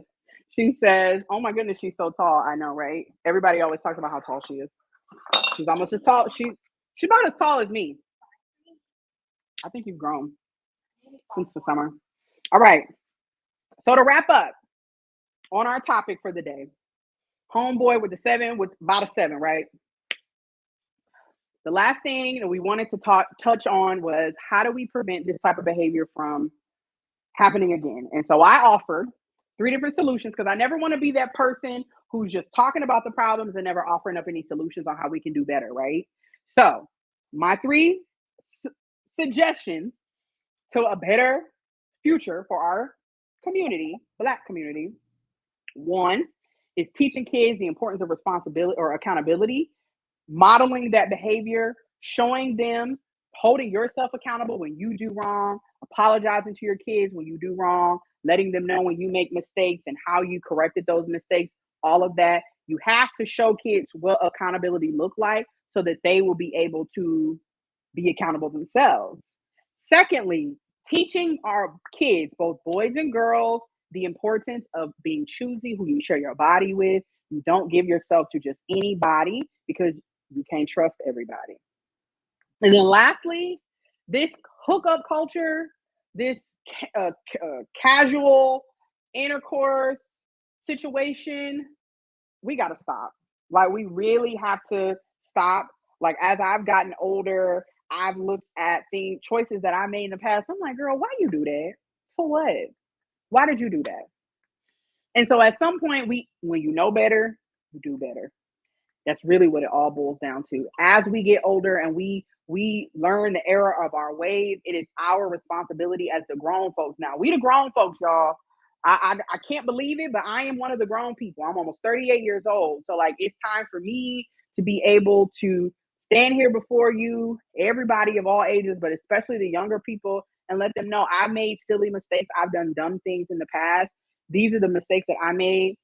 She says, "Oh my goodness, she's so tall." I know, right? Everybody always talks about how tall she is. She's almost as tall. She's about as tall as me. I think you've grown since the summer. All right. So to wrap up on our topic for the day, homeboy with the 7 with about a 7, right? The last thing that we wanted to touch on was how do we prevent this type of behavior from happening again? And so I offered 3 different solutions because I never want to be that person who's just talking about the problems and never offering up any solutions on how we can do better, right? So my 3 suggestions to a better future for our community, Black community. 1 is teaching kids the importance of responsibility or accountability, modeling that behavior, showing them, holding yourself accountable when you do wrong, apologizing to your kids when you do wrong, letting them know when you make mistakes and how you corrected those mistakes, all of that. You have to show kids what accountability look like so that they will be able to be accountable themselves. Secondly, teaching our kids, both boys and girls, the importance of being choosy who you share your body with. You don't give yourself to just anybody because you can't trust everybody. And then lastly, this hookup culture, this casual intercourse situation, we got to stop. Like, we really have to stop. Like, as I've gotten older, I've looked at the choices that I made in the past. I'm like, girl, why you do that? For what? Why did you do that? And so at some point, when you know better, you do better. That's really what it all boils down to. As we get older and we We learn the error of our ways. It is our responsibility as the grown folks now. We the grown folks, y'all. I can't believe it, but I am one of the grown people. I'm almost 38 years old. So like it's time for me to be able to stand here before you, everybody of all ages, but especially the younger people, and let them know I made silly mistakes. I've done dumb things in the past. These are the mistakes that I made.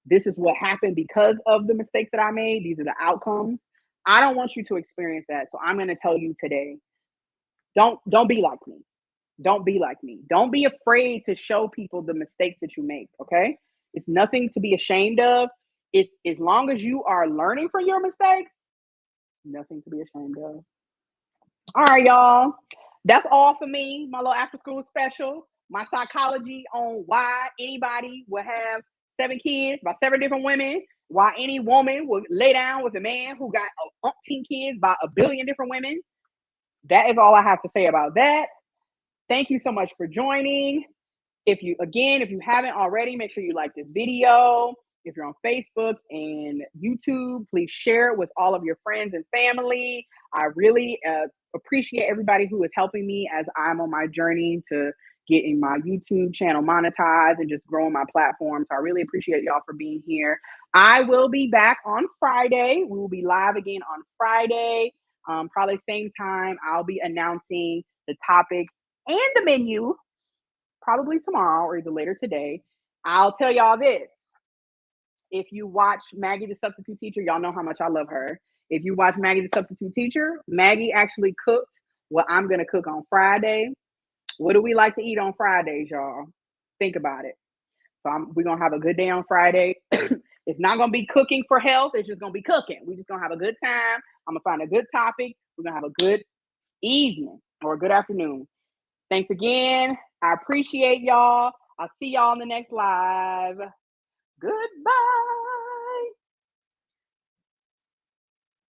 This is what happened because of the mistakes that I made. These are the outcomes. I don't want you to experience that. So I'm going to tell you today, don't be like me. Don't be like me. Don't be afraid to show people the mistakes that you make, okay? It's nothing to be ashamed of. It's as long as you are learning from your mistakes, nothing to be ashamed of. All right, y'all. That's all for me. My little after school special. My psychology on why anybody would have 7 kids by 7 different women. Why any woman would lay down with a man who got 18 kids by 1 billion different women. That is all I have to say about that. Thank you so much for joining. If you haven't already, make sure you like this video. If you're on Facebook and YouTube, please share it with all of your friends and family. I really appreciate everybody who is helping me as I'm on my journey to getting my YouTube channel monetized and just growing my platform. So I really appreciate y'all for being here. I will be back on Friday. We will be live again on Friday. Probably same time. I'll be announcing the topic and the menu probably tomorrow or either later today. I'll tell y'all this. If you watch Maggie the Substitute Teacher, y'all know how much I love her. If you watch Maggie the Substitute Teacher, Maggie actually cooked what I'm going to cook on Friday. What do we like to eat on Fridays, y'all? Think about it. So we're going to have a good day on Friday. It's not going to be cooking for health. It's just going to be cooking. We're just going to have a good time. I'm going to find a good topic. We're going to have a good evening or a good afternoon. Thanks again. I appreciate y'all. I'll see y'all on the next live. Goodbye.